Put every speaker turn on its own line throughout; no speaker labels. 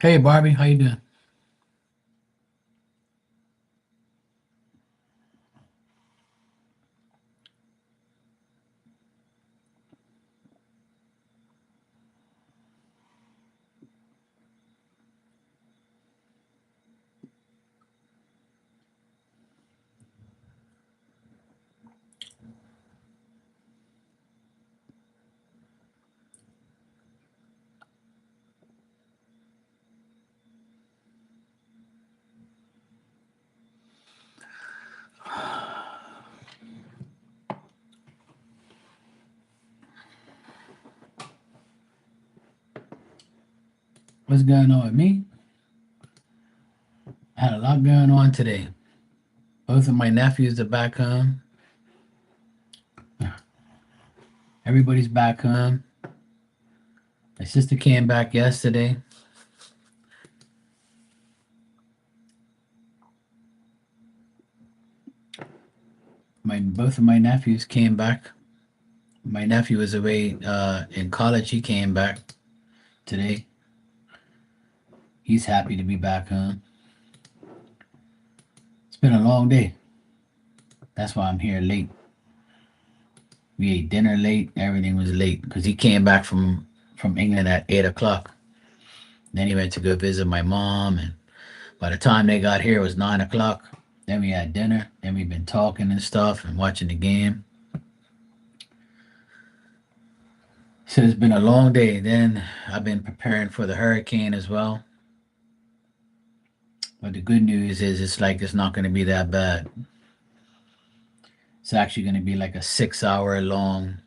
Hey Barbie, how you doing? What's going on with me? I had a lot going on today. Both of my nephews are back home. Everybody's back home. My sister came back yesterday. My both of my nephews came back. My nephew was away in college. He came back today. He's happy to be back home. It's been a long day. That's why I'm here late. We ate dinner late. Everything was late because he came back from England at 8 o'clock. Then he went to go visit my mom, and by the time they got here, it was 9 o'clock. Then we had dinner. Then we've been talking and stuff and watching the game. So it's been a long day. Then I've been preparing for the hurricane as well. But the good news is it's like it's not going to be that bad. It's actually going to be like a 6 hour long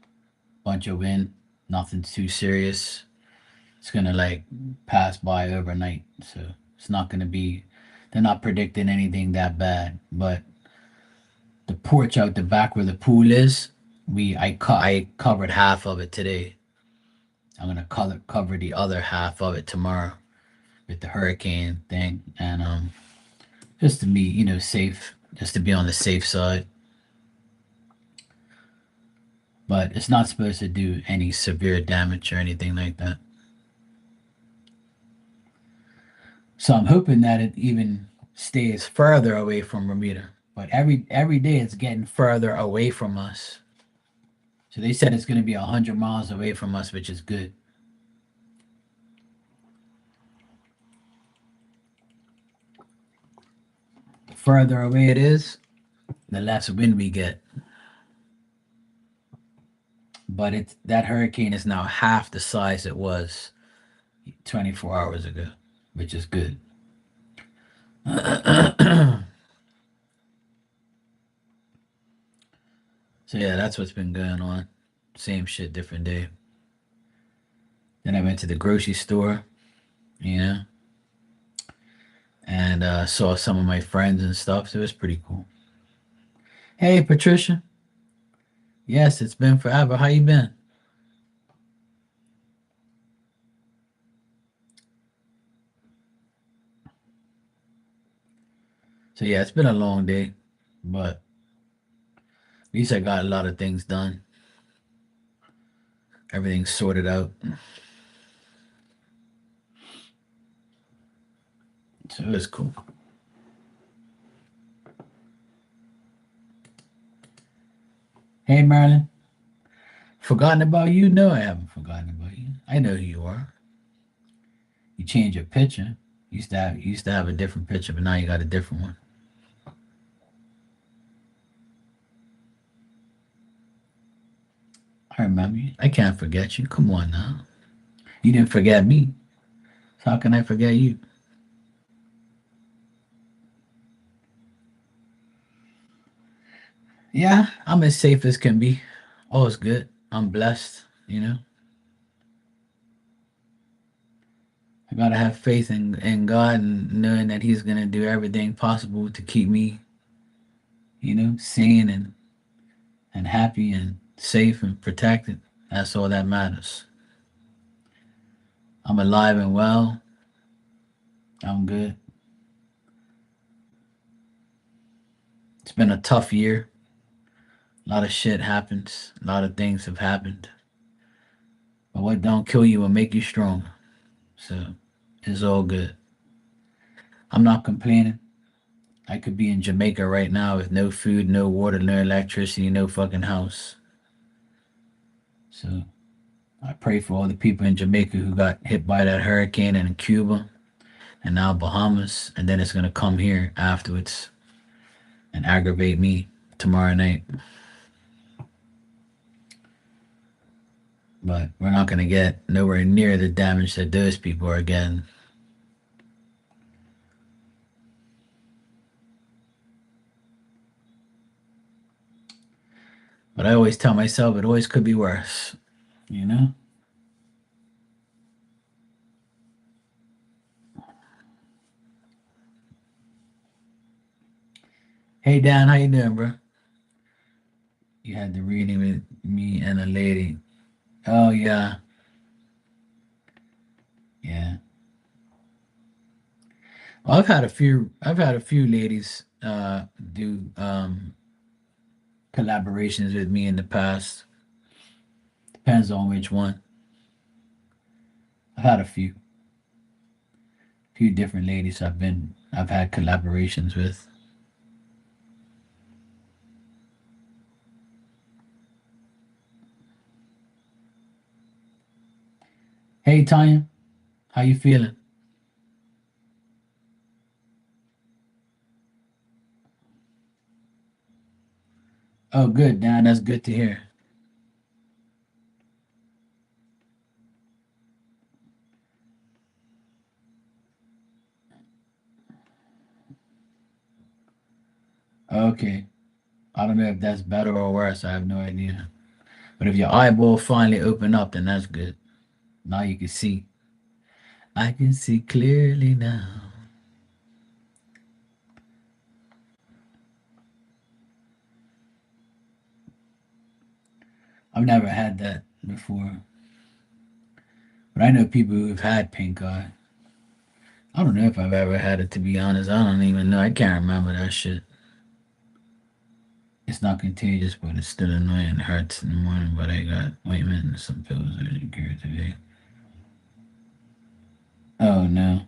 bunch of wind. Nothing too serious. It's going to like pass by overnight. So it's not going to be, they're not predicting anything that bad. But the porch out the back where the pool is, I covered half of it today. I'm gonna cover the other half of it tomorrow with the hurricane thing, and just to be safe, just to be on the safe side. But it's not supposed to do any severe damage or anything like that. So I'm hoping that it even stays further away from Bermuda. But every day it's getting further away from us. So they said it's going to be 100 miles away from us, which is good. The further away it is, the less wind we get. But it's that hurricane is now half the size it was 24 hours ago, which is good. So yeah, that's what's been going on. Same shit, different day. Then I went to the grocery store, you know, and saw some of my friends and stuff. So it was pretty cool. Hey, Patricia. Yes, it's been forever. How you been? So yeah, it's been a long day, but at least I got a lot of things done. Everything's sorted out. So it was cool. Hey, Marilyn. Forgotten about you? No, I haven't forgotten about you. I know who you are. You changed your picture. You used to have a different picture, but now you got a different one. I remember you. I can't forget you. Come on now. You didn't forget me. So how can I forget you? Yeah, I'm as safe as can be. All is good. I'm blessed. I gotta have faith in God and knowing that He's gonna do everything possible to keep me, sane and happy and safe and protected. That's all that matters. I'm alive and well. I'm good. It's been a tough year. A lot of shit happens. A lot of things have happened. But what don't kill you will make you stronger. So It's all good. I'm not complaining. I could be in Jamaica right now with no food, no water, no electricity, no fucking house. So I pray for all the people in Jamaica who got hit by that hurricane and in Cuba and now Bahamas, and then it's gonna come here afterwards and aggravate me tomorrow night. But we're not gonna get nowhere near the damage that those people are getting. But I always tell myself it always could be worse, you know? Hey Dan, how you doing, bro? You had the reading with me and a lady. Oh yeah, yeah. Well, I've had a few ladies do collaborations with me in the past. Depends on which one. I've had few different ladies I've had collaborations with. Hey Tanya, how you feeling? Oh good, Dan, that's good to hear. Okay. I don't know if that's better or worse. I have no idea. But if your eyeball finally opened up, then that's good. Now you can see. I can see clearly now. I've never had that before. But I know people who've had pink eye. I don't know if I've ever had it, to be honest. I don't even know. I can't remember that shit. It's not contagious, but it's still annoying. It hurts in the morning, but I got ointment and some pills I didn't care today. Oh no.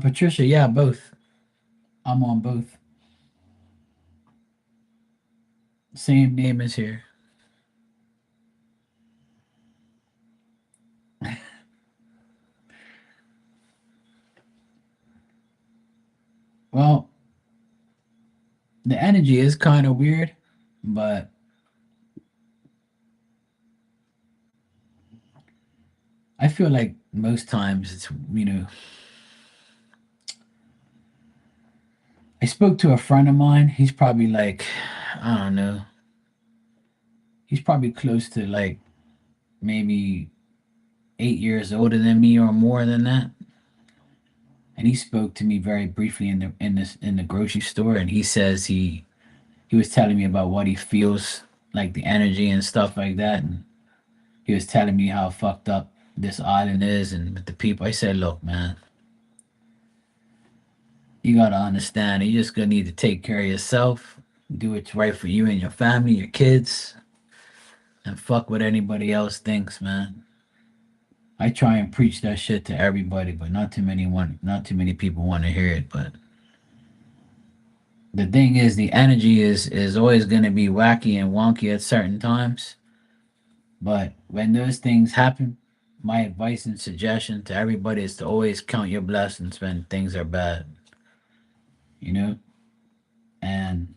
Patricia, yeah, both. I'm on both. Same name as here. Well, the energy is kind of weird, but I feel like most times it's, I spoke to a friend of mine. He's probably like, I don't know, he's probably close to like maybe 8 years older than me or more than that. And he spoke to me very briefly in the grocery store, and he says he was telling me about what he feels like the energy and stuff like that, and he was telling me how fucked up this island is and with the people. I said, look, man, you gotta understand. You just gonna need to take care of yourself, do what's right for you and your family, your kids, and fuck what anybody else thinks, man. I try and preach that shit to everybody, but not too many people want to hear it. But the thing is, the energy is always gonna be wacky and wonky at certain times. But when those things happen, my advice and suggestion to everybody is to always count your blessings when things are bad, you know? And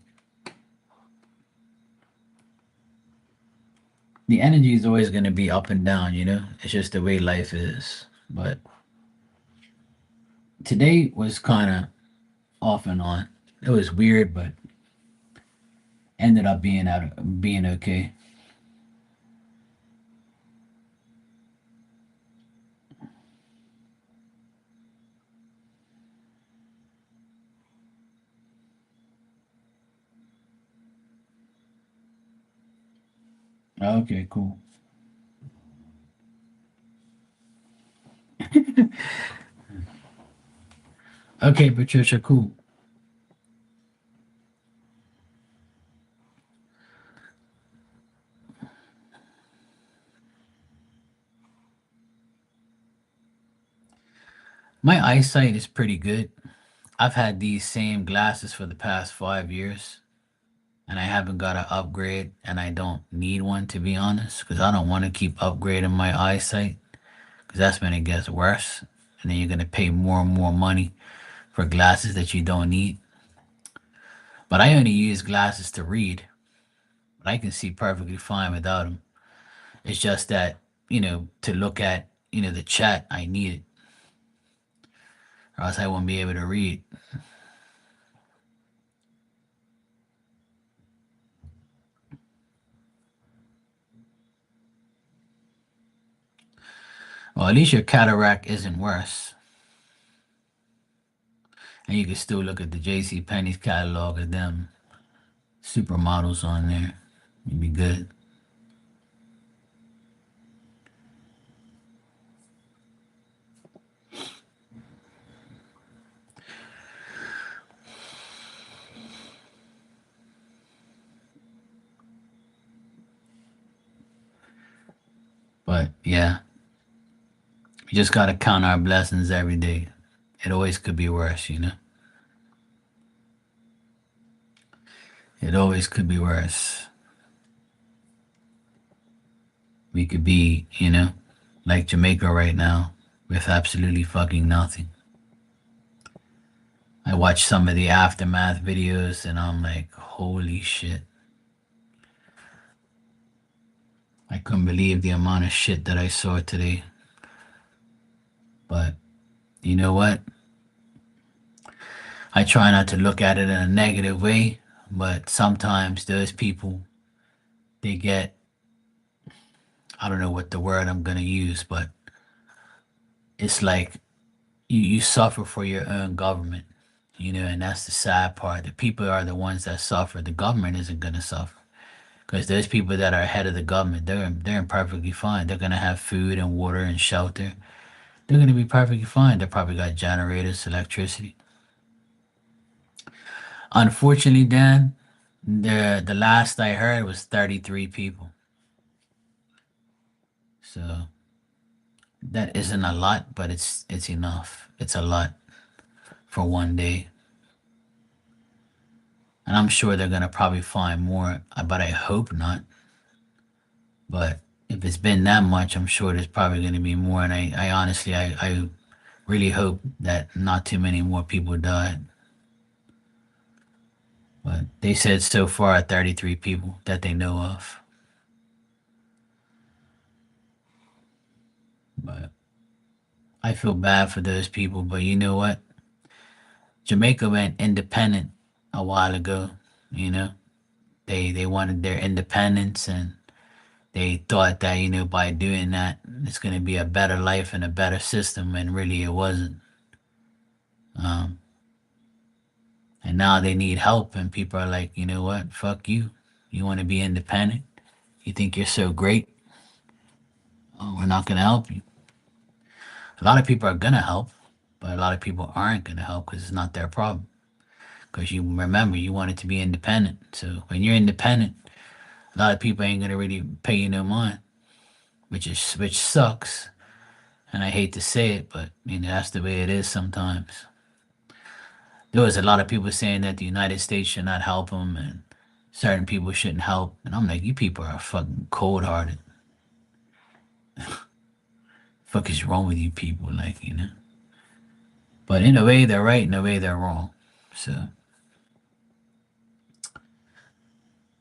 the energy is always going to be up and down, you know? It's just the way life is. But today was kind of off and on. It was weird, but ended up being okay. Okay, cool. Okay, Patricia, cool. My eyesight is pretty good. I've had these same glasses for the past 5 years, and I haven't got an upgrade, and I don't need one to be honest, because I don't want to keep upgrading my eyesight, because that's when it gets worse, and then you're gonna pay more and more money for glasses that you don't need. But I only use glasses to read, but I can see perfectly fine without them. It's just that, to look at, the chat, I need it, or else I won't be able to read. Well, at least your cataract isn't worse. And you can still look at the J.C. Penney's catalog of them supermodels on there. You'd be good. But yeah, we just gotta count our blessings every day. It always could be worse. It always could be worse. We could be, like Jamaica right now, with absolutely fucking nothing. I watched some of the aftermath videos and I'm like, holy shit. I couldn't believe the amount of shit that I saw today. But you know what? I try not to look at it in a negative way, but sometimes those people, they get, I don't know what the word I'm going to use, but it's like you suffer for your own government, and that's the sad part. The people are the ones that suffer. The government isn't going to suffer. Because there's people that are ahead of the government. They're perfectly fine. They're gonna have food and water and shelter. They're gonna be perfectly fine. They probably got generators, electricity. Unfortunately, Dan, the last I heard was 33 people. So that isn't a lot, but it's enough. It's a lot for one day. And I'm sure they're gonna probably find more, but I hope not. But if it's been that much, I'm sure there's probably gonna be more. And I honestly, I really hope that not too many more people died. But they said so far 33 people that they know of. But I feel bad for those people. But you know what? Jamaica went independent a while ago. You know, they wanted their independence, and they thought that by doing that it's going to be a better life and a better system, and really it wasn't. Um, and now they need help, and people are like, you know what? Fuck you. You want to be independent? You think you're so great? Oh, we're not going to help you. A lot of people are going to help, but a lot of people aren't going to help because it's not their problem. Because you remember, you want it to be independent. So when you're independent, a lot of people ain't going to really pay you no mind, which sucks. And I hate to say it, but that's the way it is sometimes. There was a lot of people saying that the United States should not help them and certain people shouldn't help. And I'm like, you people are fucking cold hearted. Fuck is wrong with you people? Like. But in a way, they're right. In a way, they're wrong. So,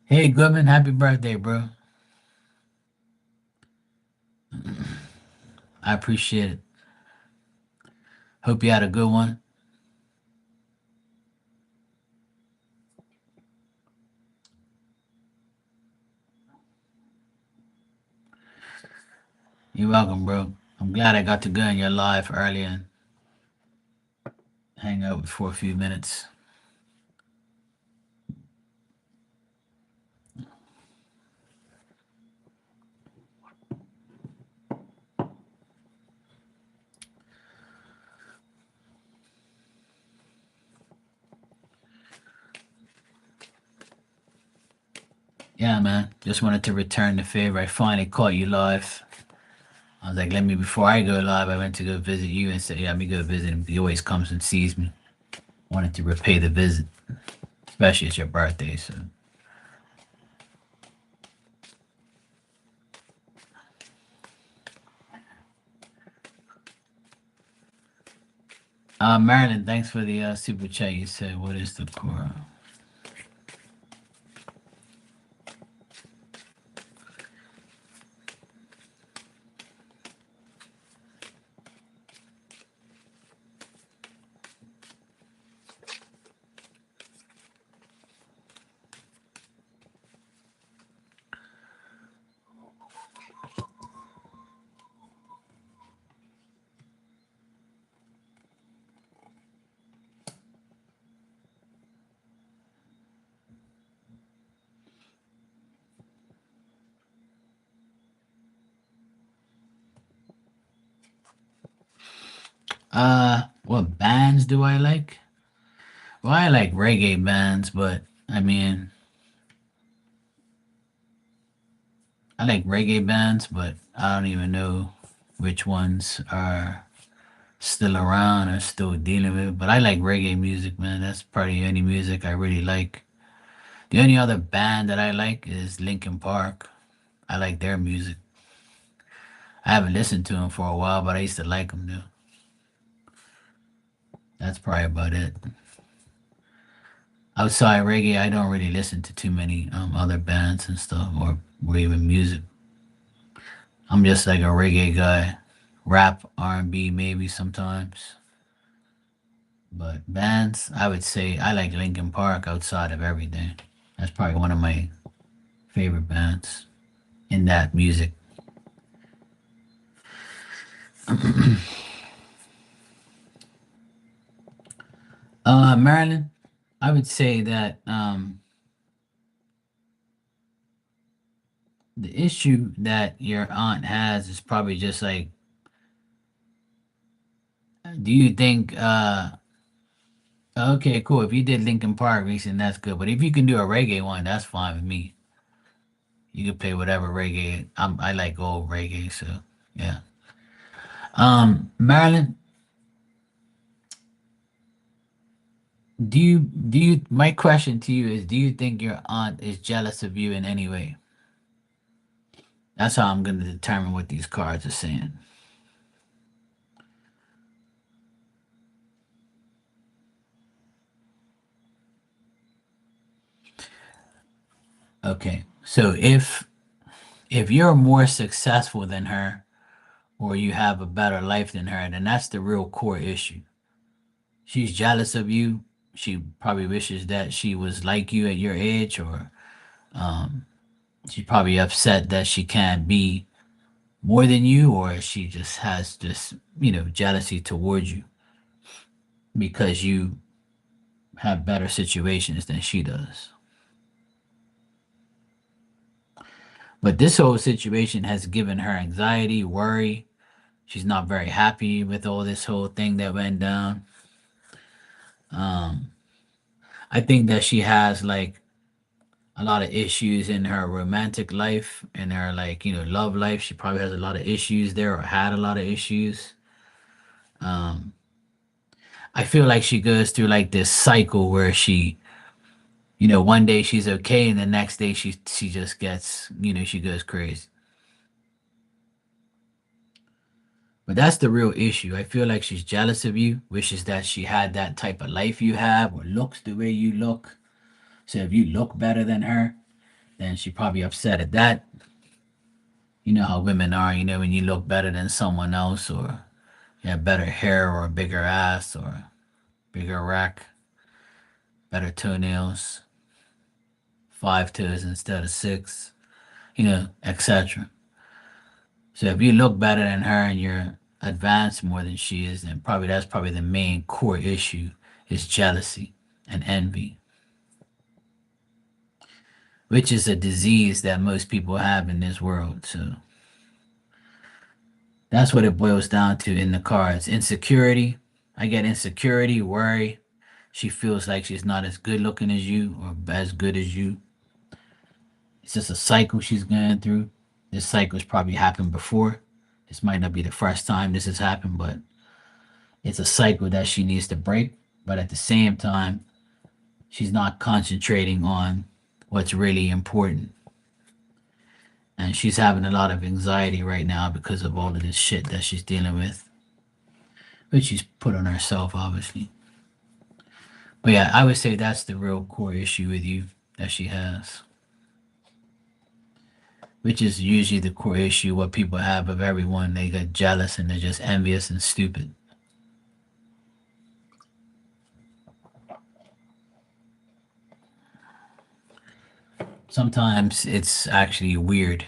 hey, Goodman, happy birthday, bro. I appreciate it. Hope you had a good one. You're welcome, bro. I'm glad I got to go in your live early and hang out for a few minutes. Yeah, man. Just wanted to return the favor. I finally caught you live. I was like, let me, before I go live, I went to go visit you and said, yeah, let me go visit him. He always comes and sees me. Wanted to repay the visit, especially it's your birthday. So, Marilyn, thanks for the super chat. You said, what is the core? What bands do I like? Well, I like reggae bands, but I mean, I like reggae bands, but I don't even know which ones are still around or still dealing with. But I like reggae music, man. That's probably the only music I really like. The only other band that I like is Linkin Park. I like their music. I haven't listened to them for a while, but I used to like them though. That's probably about it. Outside reggae, I don't really listen to too many other bands and stuff, or even music. I'm just like a reggae guy, rap, R&B maybe sometimes. But bands, I would say I like Linkin Park outside of everything. That's probably one of my favorite bands in that music. Marilyn, I would say that the issue that your aunt has is probably just like, do you think, okay, cool. If you did Linkin Park recently, that's good. But if you can do a reggae one, that's fine with me. You can play whatever reggae. I like old reggae, so yeah. Marilyn, my question to you is, do you think your aunt is jealous of you in any way? That's how I'm going to determine what these cards are saying. Okay. So if you're more successful than her or you have a better life than her, then that's the real core issue. She's jealous of you. She probably wishes that she was like you at your age, or um, she's probably upset that she can't be more than you, or she just has this, jealousy towards you because you have better situations than she does. But this whole situation has given her anxiety, worry. She's not very happy with all this whole thing that went down. Um, I think that she has like a lot of issues in her romantic life and her like, love life. She probably has a lot of issues there or had a lot of issues. Um, I feel like she goes through like this cycle where she, one day she's okay and the next day she just gets, she goes crazy. But that's the real issue. I feel like she's jealous of you, wishes that she had that type of life you have or looks the way you look. So if you look better than her, then she probably upset at that. You know how women are, when you look better than someone else or you have better hair or a bigger ass or bigger rack, better toenails, 5 toes instead of six, etc. So if you look better than her and you're advanced more than she is, then probably that's probably the main core issue is jealousy and envy, which is a disease that most people have in this world. So that's what it boils down to in the cards. Insecurity. I get insecurity, worry. She feels like she's not as good looking as you or as good as you. It's just a cycle she's going through. This cycle's probably happened before. This might not be the first time this has happened, but it's a cycle that she needs to break. But at the same time, she's not concentrating on what's really important. And she's having a lot of anxiety right now because of all of this shit that she's dealing with, which she's put on herself, obviously. But yeah, I would say that's the real core issue with you that she has, which is usually the core issue what people have of everyone. They get jealous and they're just envious and stupid. Sometimes it's actually weird.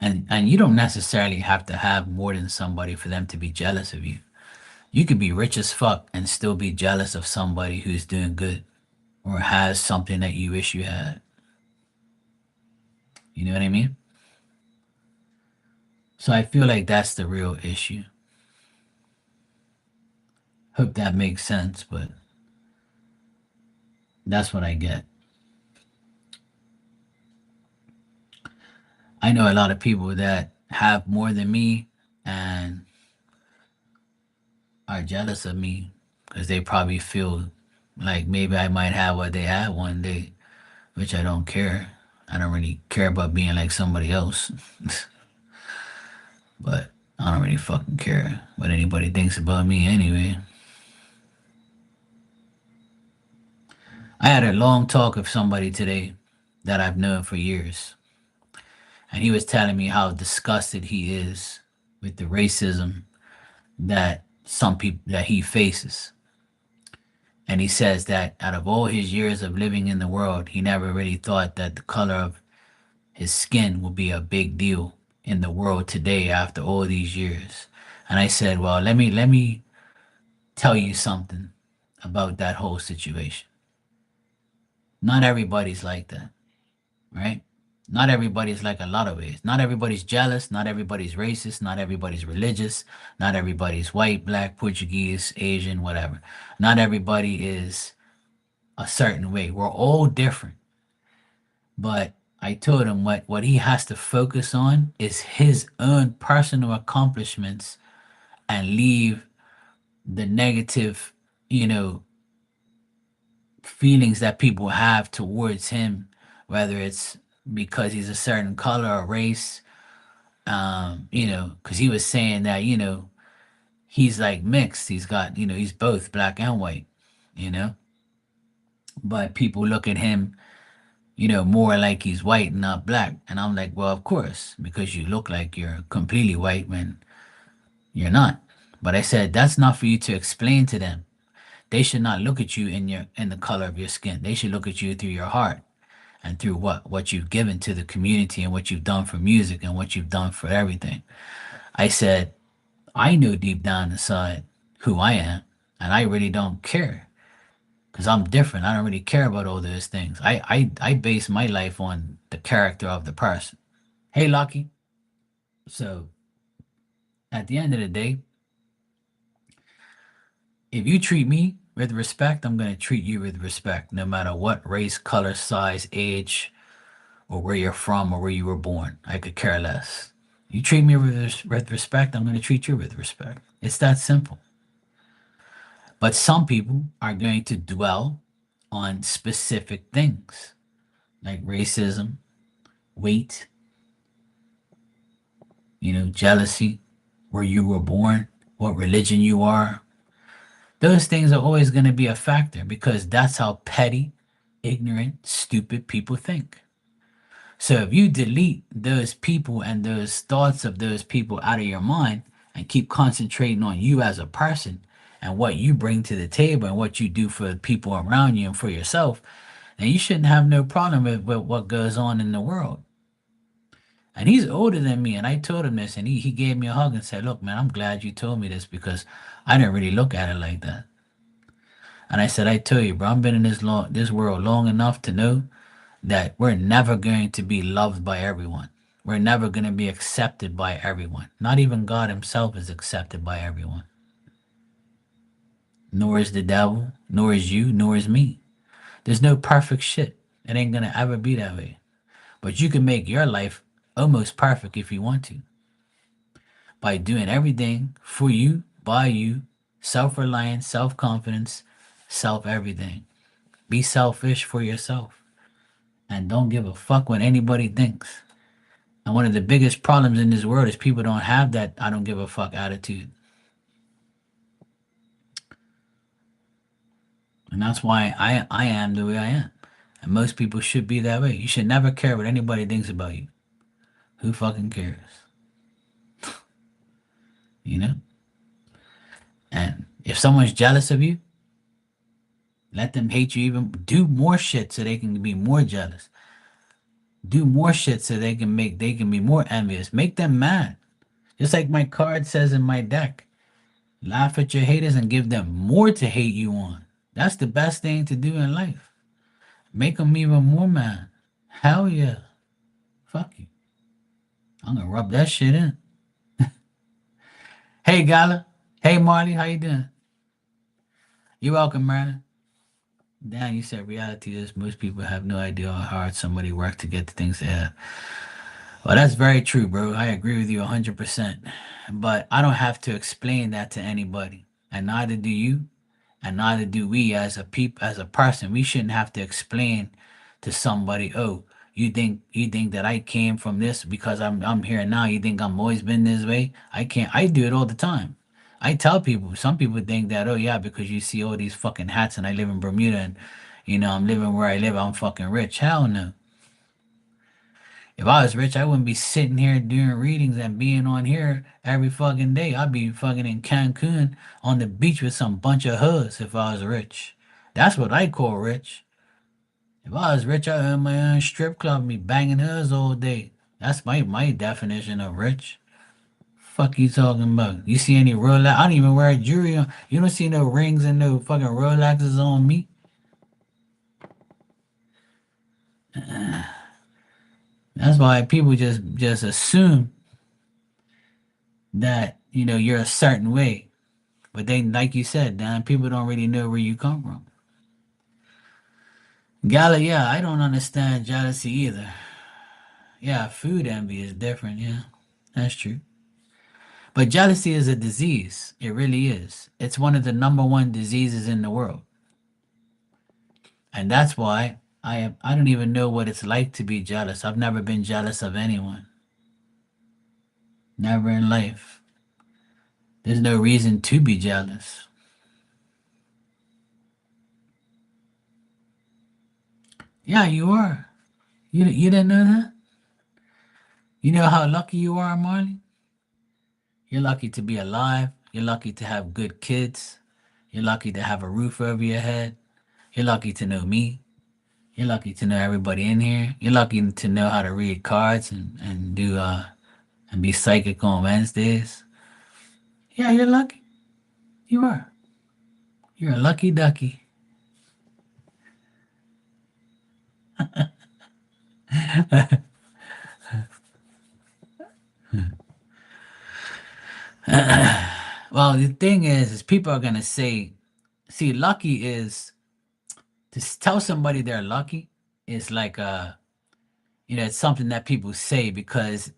And you don't necessarily have to have more than somebody for them to be jealous of you. You could be rich as fuck and still be jealous of somebody who's doing good or has something that you wish you had. You know what I mean? So I feel like that's the real issue. Hope that makes sense, but that's what I get. I know a lot of people that have more than me and are jealous of me because they probably feel like maybe I might have what they had one day, which I don't care. I don't really care about being like somebody else, but I don't really fucking care what anybody thinks about me anyway. I had a long talk with somebody today that I've known for years, and he was telling me how disgusted he is with the racism that some people that he faces. And he says that out of all his years of living in the world, he never really thought that the color of his skin would be a big deal in the world today after all these years. And I said, well, let me tell you something about that whole situation. Not everybody's like that, right? Not everybody's like a lot of ways. Not everybody's jealous. Not everybody's racist. Not everybody's religious. Not everybody's white, black, Portuguese, Asian, whatever. Not everybody is a certain way. We're all different. But I told him what he has to focus on is his own personal accomplishments and leave the negative, you know, feelings that people have towards him, whether it's because he's a certain color or race, because he was saying that, he's like mixed. He's got, he's both black and white, you know, but people look at him, more like he's white and not black. And I'm like, well, of course, because you look like you're completely white when you're not. But I said, that's not for you to explain to them. They should not look at you in the color of your skin. They should look at you through your heart and through what you've given to the community and what you've done for music and what you've done for everything. I said, I know deep down inside who I am, and I really don't care because I'm different. I don't really care about all those things. I base my life on the character of the person. Hey, Lucky. So at the end of the day, if you treat me with respect, I'm going to treat you with respect, no matter what race, color, size, age, or where you're from or where you were born. I could care less. You treat me with respect, I'm going to treat you with respect. It's that simple. But some people are going to dwell on specific things like racism, weight, jealousy, where you were born, what religion you are. Those things are always going to be a factor because that's how petty, ignorant, stupid people think. So if you delete those people and those thoughts of those people out of your mind and keep concentrating on you as a person and what you bring to the table and what you do for the people around you and for yourself, then you shouldn't have no problem with what goes on in the world. And he's older than me, and I told him this, and he gave me a hug and said, "Look, man, I'm glad you told me this because I didn't really look at it like that." And I said, "I tell you, bro, I've been in this world long enough to know that we're never going to be loved by everyone. We're never going to be accepted by everyone. Not even God himself is accepted by everyone. Nor is the devil, nor is you, nor is me. There's no perfect shit. It ain't going to ever be that way. But you can make your life almost perfect if you want to by doing everything for you, by you, self reliance, self confidence, self everything. Be selfish for yourself and don't give a fuck what anybody thinks. And one of the biggest problems in this world is people don't have that I don't give a fuck attitude. And that's why I am the way I am. And most people should be that way. You should never care what anybody thinks about you. Who fucking cares? You know? And if someone's jealous of you, let them hate you even. Do more shit so they can be more jealous. Do more shit so they can be more envious. Make them mad. Just like my card says in my deck. Laugh at your haters and give them more to hate you on. That's the best thing to do in life. Make them even more mad. Hell yeah. Fuck you. I'm gonna rub that shit in. Hey Gala. Hey Marley, how you doing? You welcome, Marley. Dan, you said reality is most people have no idea how hard somebody worked to get the things they have. Well, that's very true, bro. I agree with you 100%. But I don't have to explain that to anybody. And neither do you. And neither do we as as a person. We shouldn't have to explain to somebody, oh, you think that I came from this because I'm here now. You think I'm always been this way? I can't I do it all the time. I tell people, some people think that, oh yeah, because you see all these fucking hats and I live in Bermuda and I'm living where I live, I'm fucking rich. Hell no. If I was rich, I wouldn't be sitting here doing readings and being on here every fucking day. I'd be fucking in Cancun on the beach with some bunch of hoods if I was rich. That's what I call rich. If I was rich, I'd own my own strip club and be banging hoods all day. That's my definition of rich. Fuck you talking about? You see any Rolex? I don't even wear jewelry on. You don't see no rings and no fucking Rolexes on me. That's why people just assume that you're a certain way. But they, like you said, Dan, people don't really know where you come from. Gala, yeah, I don't understand jealousy either. Yeah, food envy is different. Yeah, that's true. But jealousy is a disease. It really is. It's one of the number one diseases in the world. And that's why I don't even know what it's like to be jealous. I've never been jealous of anyone. Never in life. There's no reason to be jealous. Yeah, you are. You didn't know that? You know how lucky you are, Marley? You're lucky to be alive. You're lucky to have good kids. You're lucky to have a roof over your head. You're lucky to know me. You're lucky to know everybody in here. You're lucky to know how to read cards and do and be psychic on Wednesdays. Yeah, you're lucky. You are. You're a lucky ducky. Well, the thing is people are gonna say, see, lucky is tell somebody they're lucky is like it's something that people say because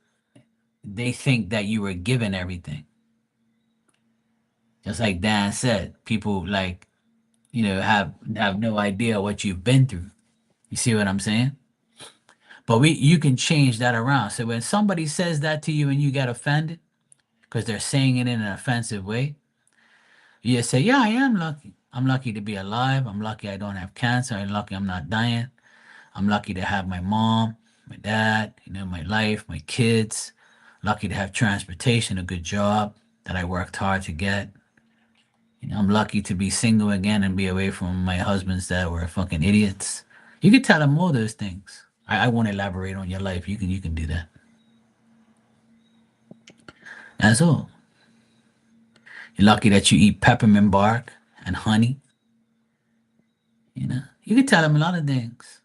they think that you were given everything. Just like Dan said, people like have no idea what you've been through. You see what I'm saying? But you can change that around. So when somebody says that to you and you get offended because they're saying it in an offensive way, you just say, "Yeah, I am lucky. I'm lucky to be alive. I'm lucky I don't have cancer. I'm lucky I'm not dying. I'm lucky to have my mom, my dad, my life, my kids. Lucky to have transportation, a good job that I worked hard to get. I'm lucky to be single again and be away from my husbands that were fucking idiots." You could tell them all those things. I won't elaborate on your life. You can do that. That's all. You're lucky that you eat peppermint bark and honey. You can tell them a lot of things.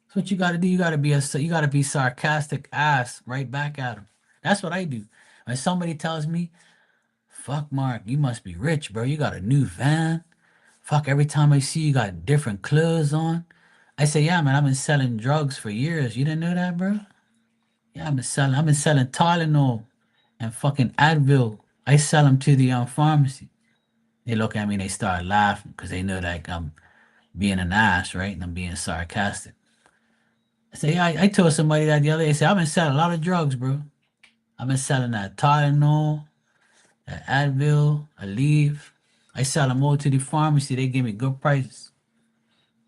That's what you got to do. You got to be sarcastic ass right back at them. That's what I do. When somebody tells me, "Fuck Mark, you must be rich, bro. You got a new van. Fuck, every time I see you got different clothes on." I say, yeah, man, I've been selling drugs for years. You didn't know that, bro? Yeah, I've been selling Tylenol and fucking Advil. I sell them to the pharmacy. They look at me, they start laughing because they know like I'm being an ass, right? And I'm being sarcastic. I say, yeah, I told somebody that the other day. I said, I've been selling a lot of drugs, bro. I've been selling that Tylenol, that Advil, Aleve. I sell them all to the pharmacy. They give me good prices.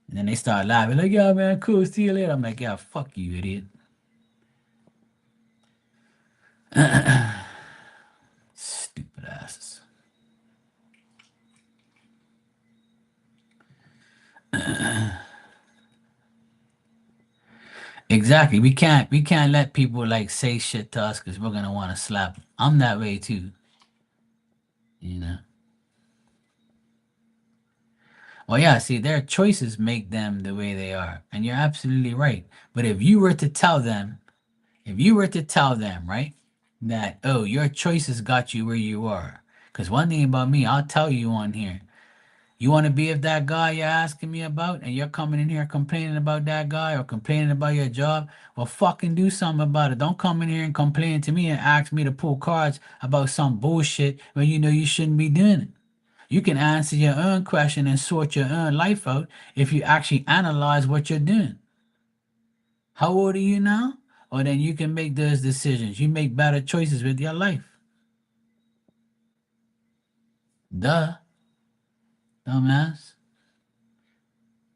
And then they start laughing, like, yeah, man, cool, see you later. I'm like, yeah, fuck you, idiot. Stupid asses. Exactly. We can't let people like say shit to us because we're gonna want to slap 'em. I'm that way too, you know. Well, yeah, see, their choices make them the way they are. And you're absolutely right. But if you were to tell them, right, that, oh, your choices got you where you are. Because one thing about me, I'll tell you on here, you want to be with that guy you're asking me about, and you're coming in here complaining about that guy or complaining about your job, well, fucking do something about it. Don't come in here and complain to me and ask me to pull cards about some bullshit when you know you shouldn't be doing it. You can answer your own question and sort your own life out if you actually analyze what you're doing. How old are you now? Or then you can make those decisions. You make better choices with your life. Duh, dumbass.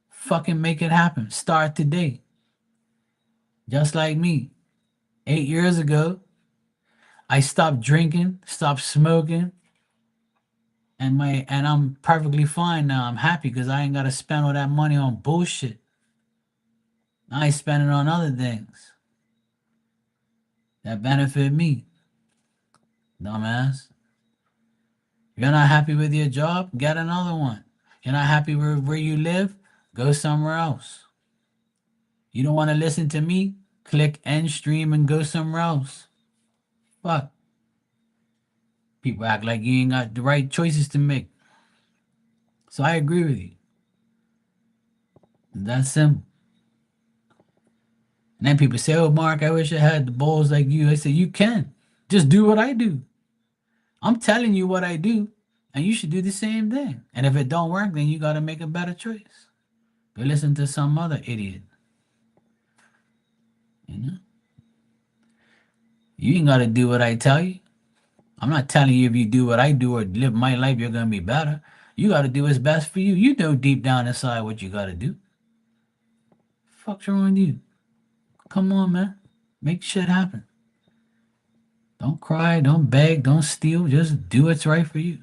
Fucking make it happen. Start today. Just like me. 8 years ago, I stopped drinking, stopped smoking, and I'm perfectly fine now. I'm happy because I ain't gotta spend all that money on bullshit. I spend it on other things that benefit me, dumbass. You're not happy with your job? Get another one. You're not happy where you live? Go somewhere else. You don't want to listen to me? Click end stream and go somewhere else. Fuck. People act like you ain't got the right choices to make. So I agree with you. That's simple. And then people say, oh, Mark, I wish I had the balls like you. I say, you can. Just do what I do. I'm telling you what I do, and you should do the same thing. And if it don't work, then you got to make a better choice. Go listen to some other idiot. You know? You ain't got to do what I tell you. I'm not telling you if you do what I do or live my life, you're going to be better. You got to do what's best for you. You know deep down inside what you got to do. Fuck's wrong with you? Come on, man. Make shit happen. Don't cry, don't beg, don't steal. Just do what's right for you.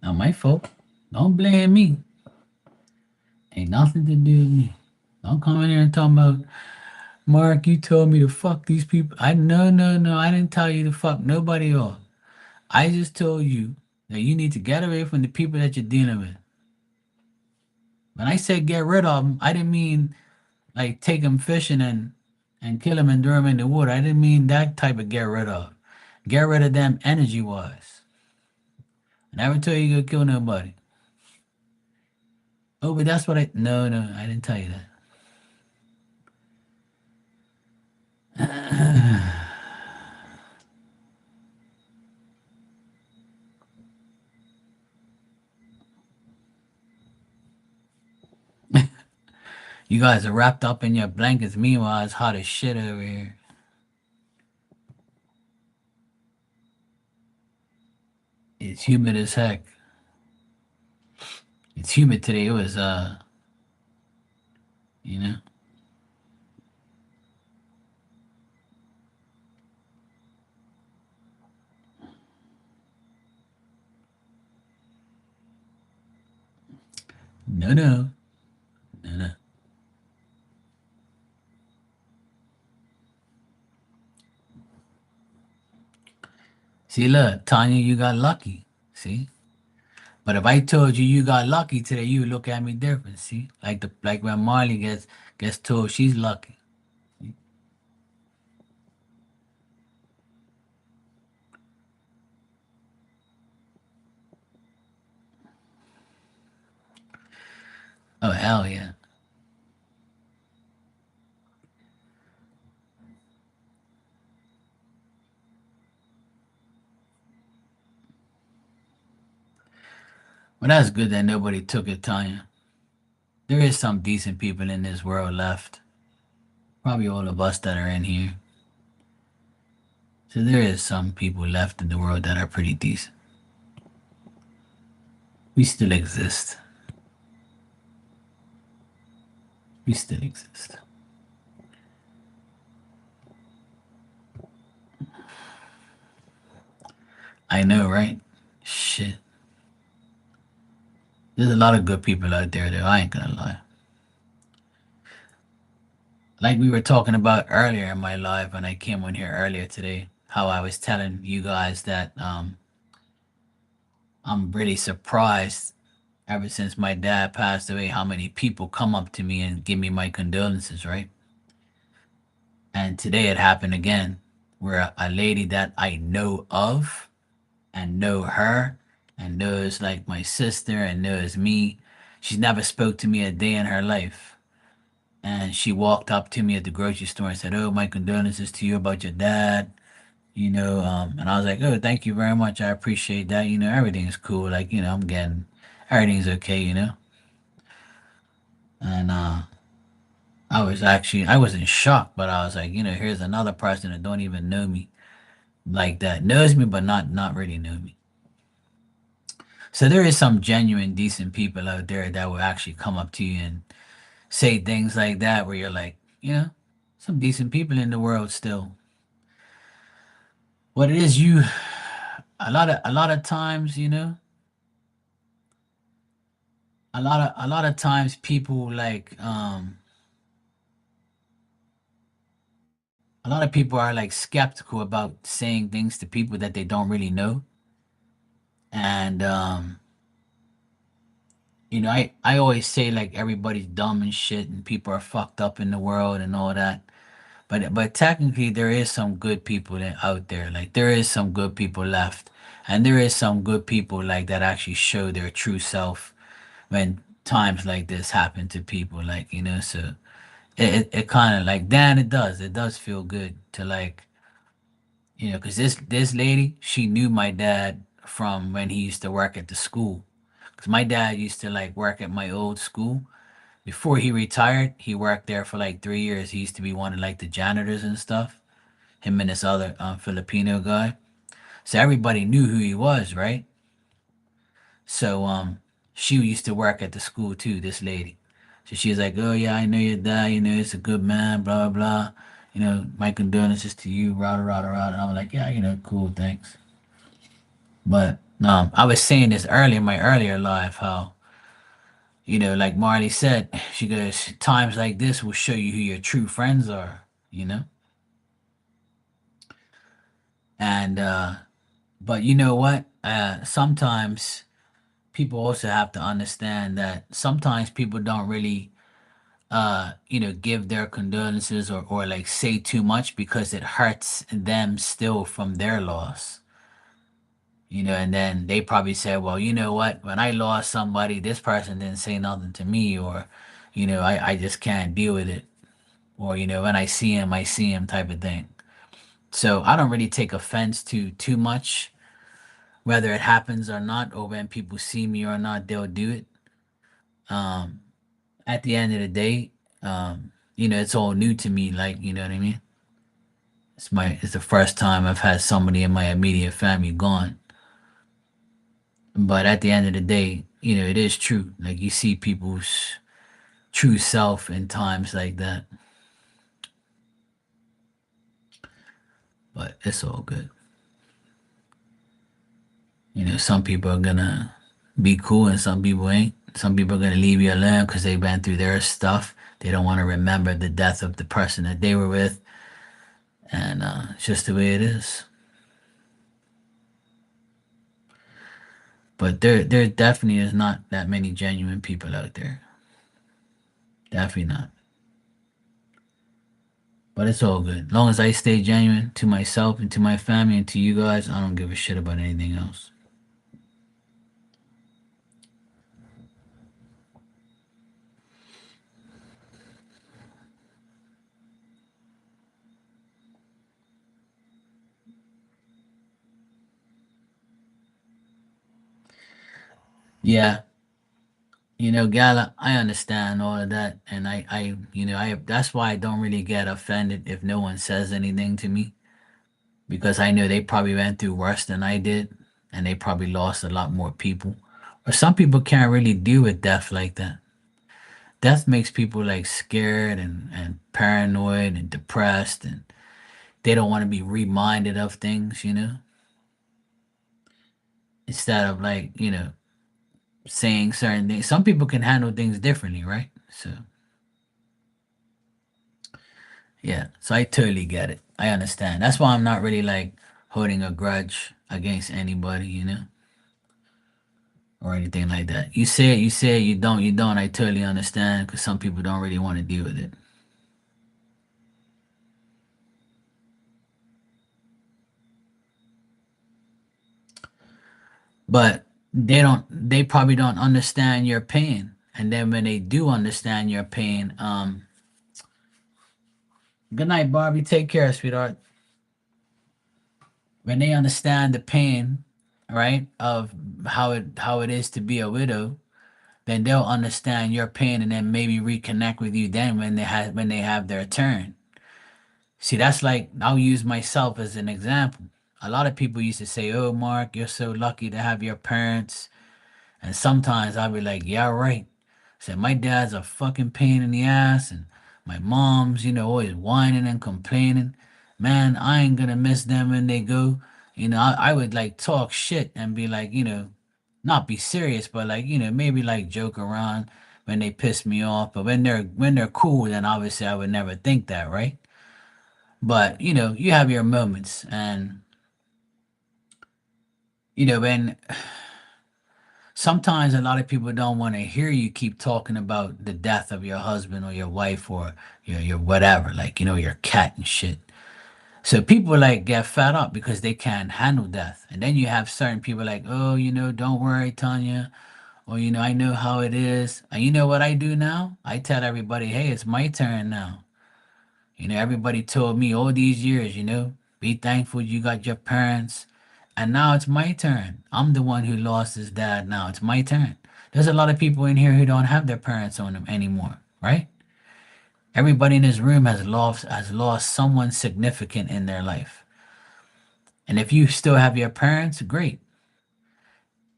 Not my fault. Don't blame me. Ain't nothing to do with me. Don't come in here and talk about, Mark, you told me to fuck these people. No. I didn't tell you to fuck nobody off. I just told you that you need to get away from the people that you're dealing with. When I said get rid of them, I didn't mean like take them fishing and kill them and throw them in the water. I didn't mean that type of get rid of. Get rid of them energy wise. I never told you to go kill nobody. Oh, but that's what I. No, I didn't tell you that. You guys are wrapped up in your blankets. Meanwhile, it's hot as shit over here. It's humid as heck. It's humid today. It was you know. No. See, look, Tanya, you got lucky. See, but if I told you you got lucky today, you would look at me different. See, like when Marley gets told she's lucky. Oh hell yeah. Well, that's good that nobody took it, Tanya. There is some decent people in this world left. Probably all of us that are in here. So there is some people left in the world that are pretty decent. We still exist. We still exist. I know, right? Shit. There's a lot of good people out there, though. I ain't gonna lie. Like we were talking about earlier in my live when I came on here earlier today, how I was telling you guys that I'm really surprised ever since my dad passed away how many people come up to me and give me my condolences, right? And today it happened again where a lady that I know of and know her and knows like my sister and knows me, she's never spoke to me a day in her life. And she walked up to me at the grocery store and said, "Oh, my condolences to you about your dad." And I was like, "Oh, thank you very much. I appreciate that. Everything's cool. Like, I'm getting everything's okay. And I wasn't shocked, but I was like, here's another person that don't even know me like that, knows me, but not really know me. So there is some genuine, decent people out there that will actually come up to you and say things like that, where you're like, some decent people in the world still. What it is, a lot of times, a lot of times people like a lot of people are like skeptical about saying things to people that they don't really know. And I always say like everybody's dumb and shit and people are fucked up in the world and all that. But technically there is some good people out there. Like there is some good people left. And there is some good people like that actually show their true self when times like this happen to people. Like, so it kind of like Dan, it does feel good to like, because this lady, she knew my dad from when he used to work at the school. Because my dad used to like work at my old school. Before he retired, he worked there for like 3 years. He used to be one of like the janitors and stuff. Him and this other Filipino guy. So everybody knew who he was, right? So she used to work at the school too. This lady. So she was like, "Oh yeah, I know your dad. He's a good man. Blah blah blah. My condolences to you. Rada rada rada." And I'm like, "Yeah, cool, thanks." But I was saying this earlier in my earlier life, how like Marley said, she goes, times like this will show you who your true friends are, you know? And but you know what? Sometimes people also have to understand that sometimes people don't really give their condolences or like say too much because it hurts them still from their loss. And then they probably say, well, you know what? When I lost somebody, this person didn't say nothing to me, or, I just can't deal with it. Or, when I see him type of thing. So I don't really take offense to too much, whether it happens or not, or when people see me or not, they'll do it. Um, at the end of the day, it's all new to me. Like, you know what I mean? It's the first time I've had somebody in my immediate family gone. But at the end of the day, it is true. Like you see people's true self in times like that. But it's all good. Some people are gonna be cool and some people ain't. Some people are gonna leave you alone because they went through their stuff. They don't want to remember the death of the person that they were with, and it's just the way it is. But there definitely is not that many genuine people out there. Definitely not. But it's all good. As long as I stay genuine to myself and to my family and to you guys, I don't give a shit about anything else. Yeah, Gala, I understand all of that, and that's why I don't really get offended if no one says anything to me, because I know they probably went through worse than I did, and they probably lost a lot more people. Or some people can't really deal with death like that. Death makes people like scared and paranoid and depressed, and they don't want to be reminded of things, instead of like, saying certain things. Some people can handle things differently, right? So, yeah, so I totally get it. I understand. That's why I'm not really like holding a grudge against anybody, or anything like that. You say it, you don't. I totally understand because some people don't really want to deal with it. But they probably don't understand your pain. And then when they do understand your pain, good night, Barbie. Take care, sweetheart. When they understand the pain, right, of how it is to be a widow, then they'll understand your pain and then maybe reconnect with you then when they have their turn. See, that's like I'll use myself as an example. A lot of people used to say, "Oh, Mark, you're so lucky to have your parents." And sometimes I'll be like, "Yeah, right." Said my dad's a fucking pain in the ass, and my mom's, always whining and complaining. Man, I ain't gonna miss them when they go. I would like talk shit and be like, not be serious, but like, maybe like joke around when they piss me off. But when they're cool, then obviously I would never think that, right? But you have your moments, and when sometimes a lot of people don't want to hear you keep talking about the death of your husband or your wife or your whatever, like your cat and shit. So people like get fed up because they can't handle death, and then you have certain people like, oh, don't worry, Tanya, or I know how it is. And you know what I do now? I tell everybody, hey, it's my turn now. Everybody told me all these years, be thankful you got your parents. And now it's my turn. I'm the one who lost his dad now. It's my turn. There's a lot of people in here who don't have their parents on them anymore, right? Everybody in this room has lost someone significant in their life. And if you still have your parents, great.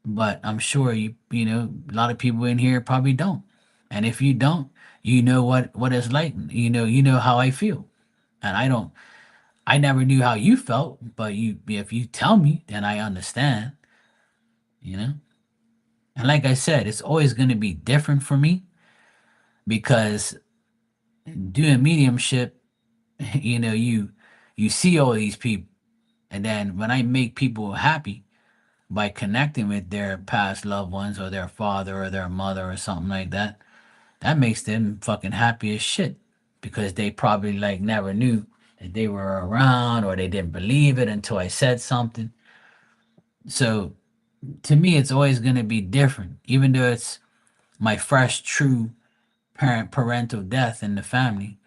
But I'm sure a lot of people in here probably don't. And if you don't, you know what it's like. You know how I feel. And I never knew how you felt, but if you tell me, then I understand, you know? And like I said, it's always going to be different for me because doing mediumship, you see all these people, and then when I make people happy by connecting with their past loved ones or their father or their mother or something like that, that makes them fucking happy as shit because they probably like never knew that they were around or they didn't believe it until I said something. So to me, it's always going to be different, even though it's my fresh, true parental death in the family.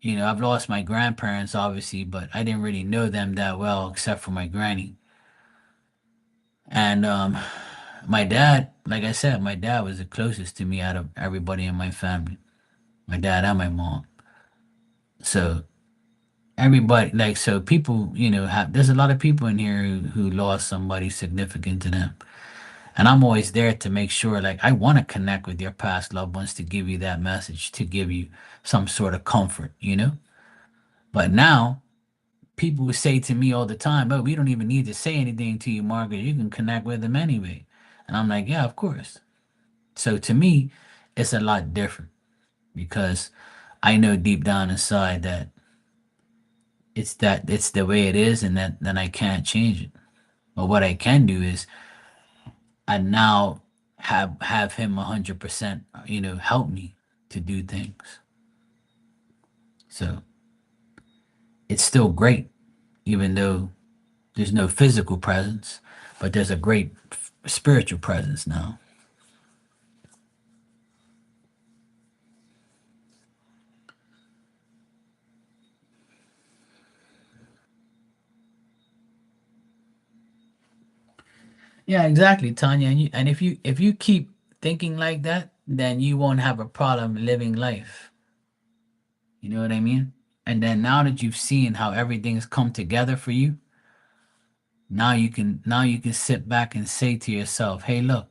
I've lost my grandparents, obviously, but I didn't really know them that well except for my granny. And my dad, like I said, my dad was the closest to me out of everybody in my family, my dad and my mom. So everybody, like, so people, there's a lot of people in here who lost somebody significant to them. And I'm always there to make sure, like, I want to connect with your past loved ones to give you that message, to give you some sort of comfort. But now, people would say to me all the time, "Oh, we don't even need to say anything to you, Margaret. You can connect with them anyway." And I'm like, "Yeah, of course." So to me, it's a lot different because I know deep down inside that it's the way it is, and that then I can't change it. But what I can do is I now have him 100%, help me to do things. So it's still great, even though there's no physical presence, but there's a great spiritual presence now. Yeah, exactly, Tanya. And if you keep thinking like that, then you won't have a problem living life. You know what I mean? And then now that you've seen how everything's come together for you, now you can sit back and say to yourself, "Hey, look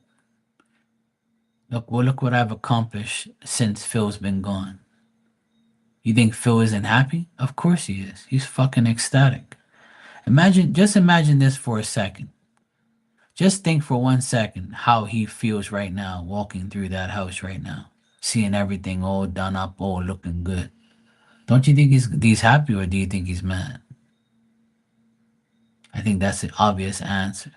what I've accomplished since Phil's been gone." You think Phil isn't happy? Of course he is. He's fucking ecstatic. Just imagine this for a second. Just think for 1 second how he feels right now walking through that house right now, seeing everything all done up, all looking good. Don't you think he's happy, or do you think he's mad? I think that's the obvious answer.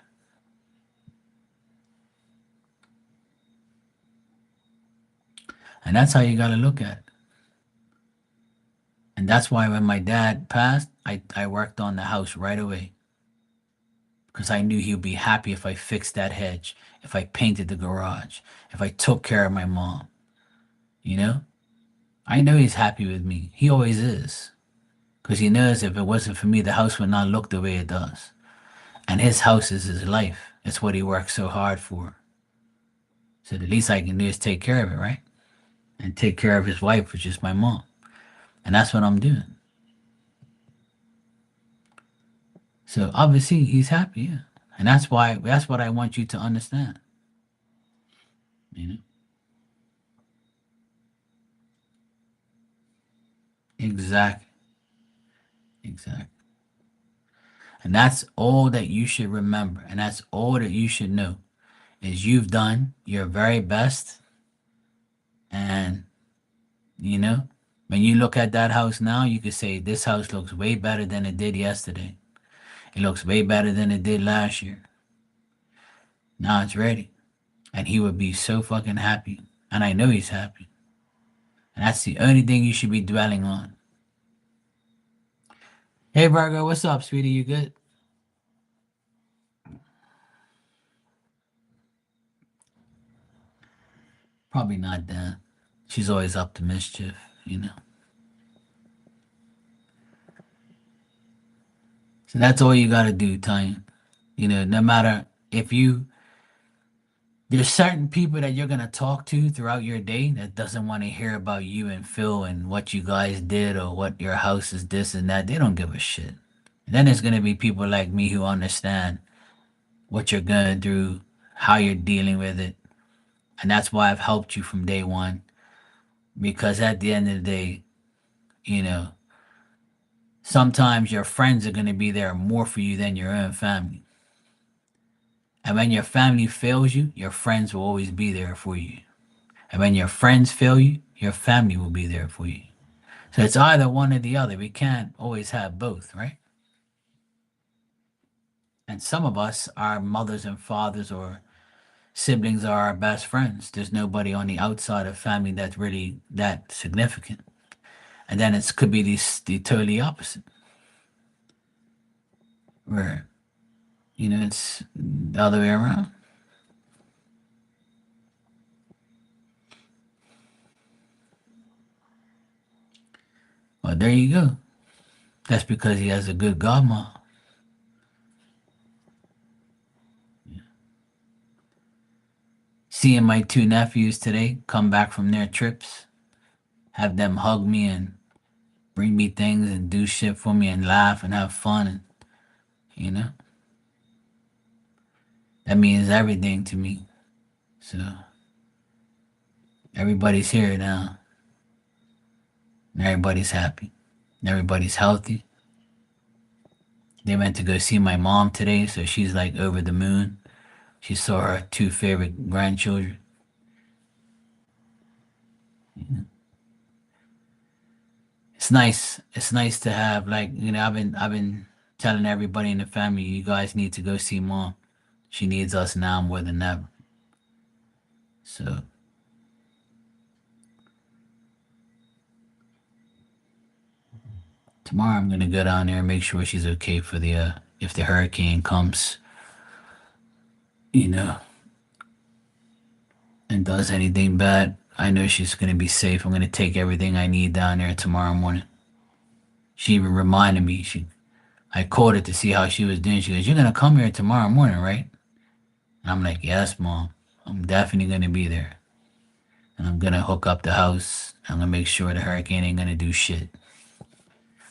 And that's how you got to look at it. And that's why when my dad passed, I worked on the house right away because I knew he'd be happy if I fixed that hedge, if I painted the garage, if I took care of my mom. You know? I know he's happy with me. He always is. Because he knows if it wasn't for me, the house would not look the way it does. And his house is his life. It's what he works so hard for. So the least I can do is take care of it, right? And take care of his wife, which is my mom. And that's what I'm doing. So obviously he's happy, yeah. And that's what I want you to understand. You know? Exactly. Exactly. And that's all that you should remember. And that's all that you should know is you've done your very best. And you know, when you look at that house now, you could say this house looks way better than it did yesterday. It looks way better than it did last year. Now it's ready. And he would be so fucking happy. And I know he's happy. And that's the only thing you should be dwelling on. Hey, Virgo, what's up, sweetie? You good? Probably not, Dan. She's always up to mischief, you know. So that's all you gotta do, Tanya. You know, no matter if you there's certain people that you're gonna talk to throughout your day that doesn't want to hear about you and Phil and what you guys did or what your house is this and that. They don't give a shit. And then there's gonna be people like me who understand what you're going through, how you're dealing with it. And that's why I've helped you from day one. Because at the end of the day, you know, sometimes your friends are gonna be there more for you than your own family. And when your family fails you, your friends will always be there for you. And when your friends fail you, your family will be there for you. So it's either one or the other. We can't always have both, right? And some of us, our mothers and fathers or siblings are our best friends. There's nobody on the outside of family that's really that significant. And then it could be the totally opposite, where, it's the other way around. Well, there you go. That's because he has a good godmother. Seeing my two nephews today come back from their trips, have them hug me and bring me things and do shit for me and laugh and have fun, and you know that means everything to me. So everybody's here now, and everybody's happy, and everybody's healthy. They went to go see my mom today, so she's like over the moon. She saw her two favorite grandchildren. It's nice. It's nice to have, like, I've been telling everybody in the family, you guys need to go see mom. She needs us now more than ever. So tomorrow I'm gonna go down there and make sure she's okay for the if the hurricane comes, you know, and does anything bad. I know she's gonna be safe. I'm gonna take everything I need down there tomorrow morning. She even reminded me. I called her to see how she was doing. She goes, "You're gonna come here tomorrow morning, right?" And I'm like, yes, mom, I'm definitely gonna be there. And I'm gonna hook up the house. I'm gonna make sure the hurricane ain't gonna do shit.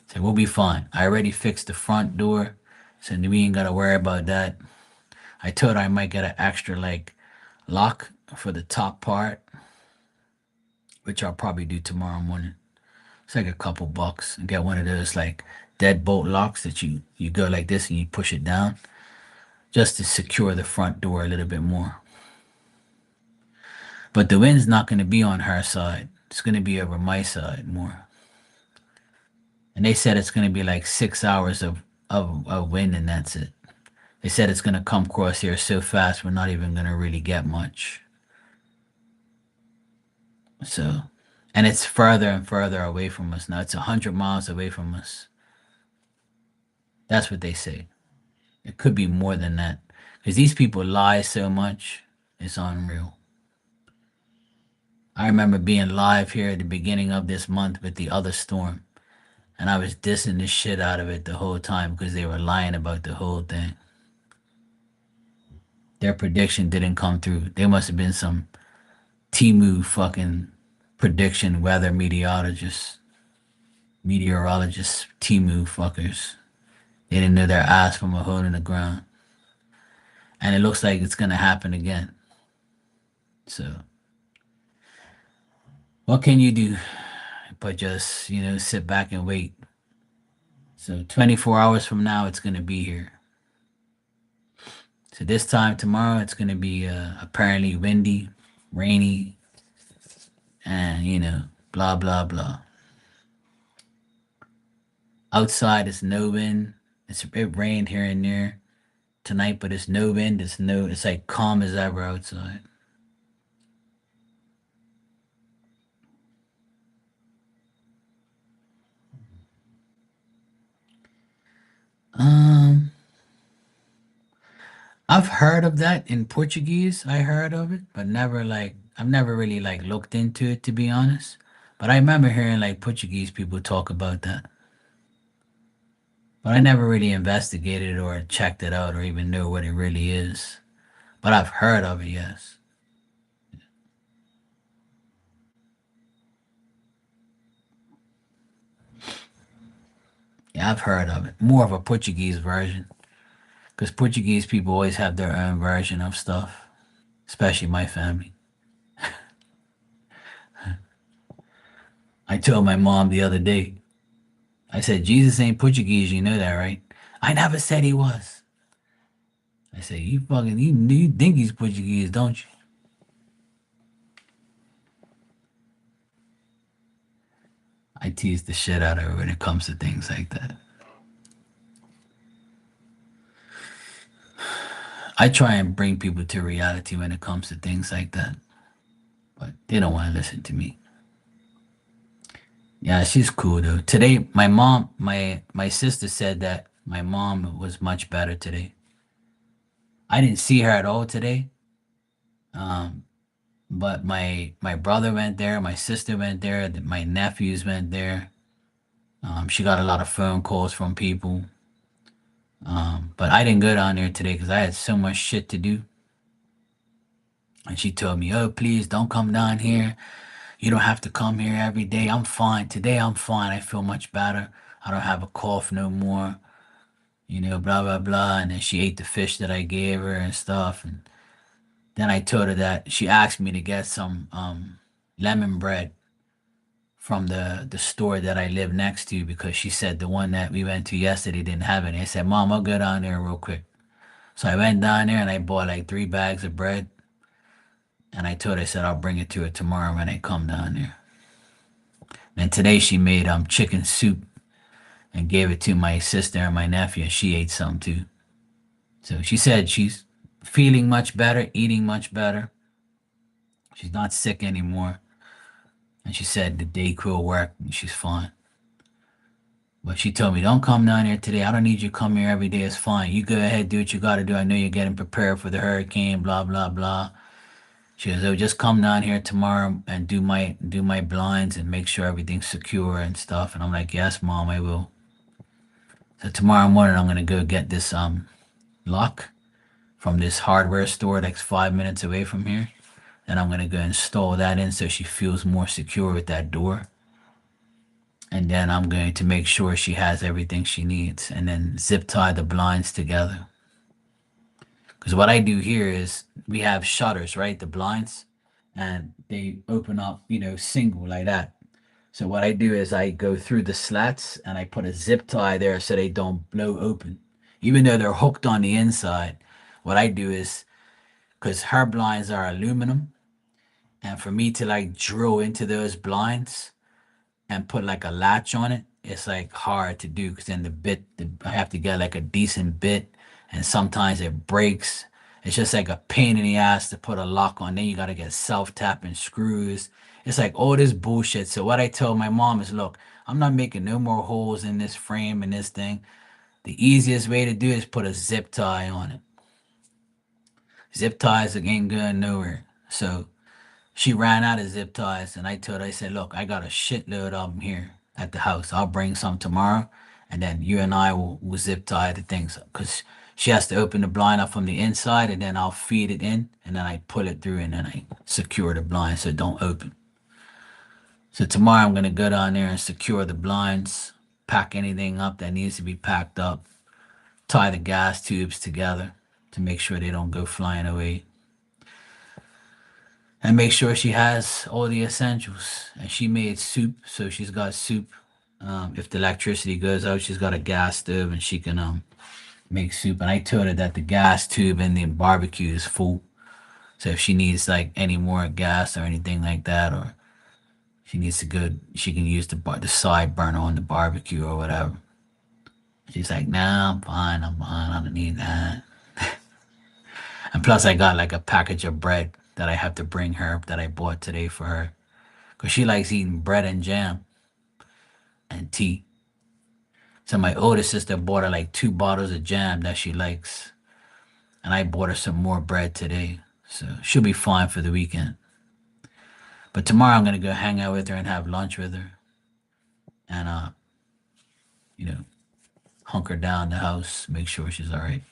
So we'll be fine. I already fixed the front door, so we ain't gotta worry about that. I told her I might get an extra like lock for the top part, which I'll probably do tomorrow morning. It's like a couple bucks and get one of those like deadbolt locks that you go like this and you push it down just to secure the front door a little bit more. But the wind's not going to be on her side. It's going to be over my side more. And they said it's going to be like 6 hours of wind and that's it. They said it's going to come across here so fast we're not even going to really get much. So, and it's further and further away from us now. It's 100 miles away from us. That's what they say. It could be more than that. Because these people lie so much, it's unreal. I remember being live here at the beginning of this month with the other storm, and I was dissing the shit out of it the whole time because they were lying about the whole thing. Their prediction didn't come through. They must have been some Timu fucking prediction weather meteorologists, Timu fuckers. They didn't know their ass from a hole in the ground. And it looks like it's gonna happen again. So what can you do but just, sit back and wait? So 24 hours from now, it's going to be here. So this time tomorrow, it's going to be apparently windy, rainy, and, blah, blah, blah. Outside, it's no wind. It rained here and there tonight, but it's no wind. It's like calm as ever outside. Um, I've heard of that in Portuguese. I heard of it, but I've never really like looked into it to be honest. But I remember hearing like Portuguese people talk about that. But I never really investigated or checked it out or even knew what it really is. But I've heard of it, yes. Yeah, I've heard of it. More of a Portuguese version. Because Portuguese people always have their own version of stuff, especially my family. I told my mom the other day, I said, Jesus ain't Portuguese, you know that, right? I never said he was. I said, you think he's Portuguese, don't you? I tease the shit out of her when it comes to things like that. I try and bring people to reality when it comes to things like that, but they don't want to listen to me. Yeah, she's cool though. Today, my sister said that my mom was much better today. I didn't see her at all today. Um, but my brother went there, my sister went there, my nephews went there. She got a lot of phone calls from people. But I didn't go down there today because I had so much shit to do. And she told me, "Oh, please don't come down here. You don't have to come here every day. I'm fine. Today I'm fine. I feel much better. I don't have a cough no more. Blah, blah, blah." And then she ate the fish that I gave her and stuff. And then I told her that she asked me to get some lemon bread from the store that I live next to because she said the one that we went to yesterday didn't have any. I said, "Mom, I'll go down there real quick." So I went down there and I bought like 3 bags of bread. And I told her, I said, I'll bring it to her tomorrow when I come down there. And today she made chicken soup and gave it to my sister and my nephew, and she ate some too. So she said she's feeling much better, eating much better. She's not sick anymore. And she said the day will work and she's fine. But she told me, don't come down here today. I don't need you to come here every day. It's fine. You go ahead, do what you got to do. I know you're getting prepared for the hurricane, blah, blah, blah. She goes, "Oh, just come down here tomorrow and do my blinds and make sure everything's secure and stuff." And I'm like, "Yes, mom, I will." So tomorrow morning I'm gonna go get this lock from this hardware store that's 5 minutes away from here. And I'm gonna go install that in so she feels more secure with that door. And then I'm going to make sure she has everything she needs and then zip tie the blinds together. Because what I do here is we have shutters, right? The blinds, and they open up, single like that. So what I do is I go through the slats and I put a zip tie there so they don't blow open. Even though they're hooked on the inside, what I do is, because her blinds are aluminum, and for me to like drill into those blinds and put like a latch on it, it's like hard to do because then I have to get like a decent bit, and sometimes it breaks. It's just like a pain in the ass to put a lock on. Then you got to get self tapping screws. It's like all this bullshit. So what I told my mom is, look, I'm not making no more holes in this frame and this thing. The easiest way to do it is put a zip tie on it. Zip ties ain't going nowhere. So she ran out of zip ties, and I told her, I said, look, I got a shitload of them here at the house. I'll bring some tomorrow, and then you and I will zip tie the things because she has to open the blind up from the inside, and then I'll feed it in, and then I pull it through, and then I secure the blind so it don't open. So tomorrow I'm gonna go down there and secure the blinds, pack anything up that needs to be packed up, tie the gas tubes together to make sure they don't go flying away, and make sure she has all the essentials. And she made soup, so she's got soup. If the electricity goes out, she's got a gas stove and she can make soup. And I told her that the gas tube in the barbecue is full, so if she needs like any more gas or anything like that, or she needs to go, she can use the side burner on the barbecue or whatever. She's like, nah, I'm fine, I'm fine, I don't need that. And plus, I got like a package of bread that I have to bring her that I bought today for her because she likes eating bread and jam and tea. So my older sister bought her like 2 bottles of jam that she likes, and I bought her some more bread today. So she'll be fine for the weekend. But tomorrow I'm gonna go hang out with her and have lunch with her, and you know, hunker down the house, make sure she's all right.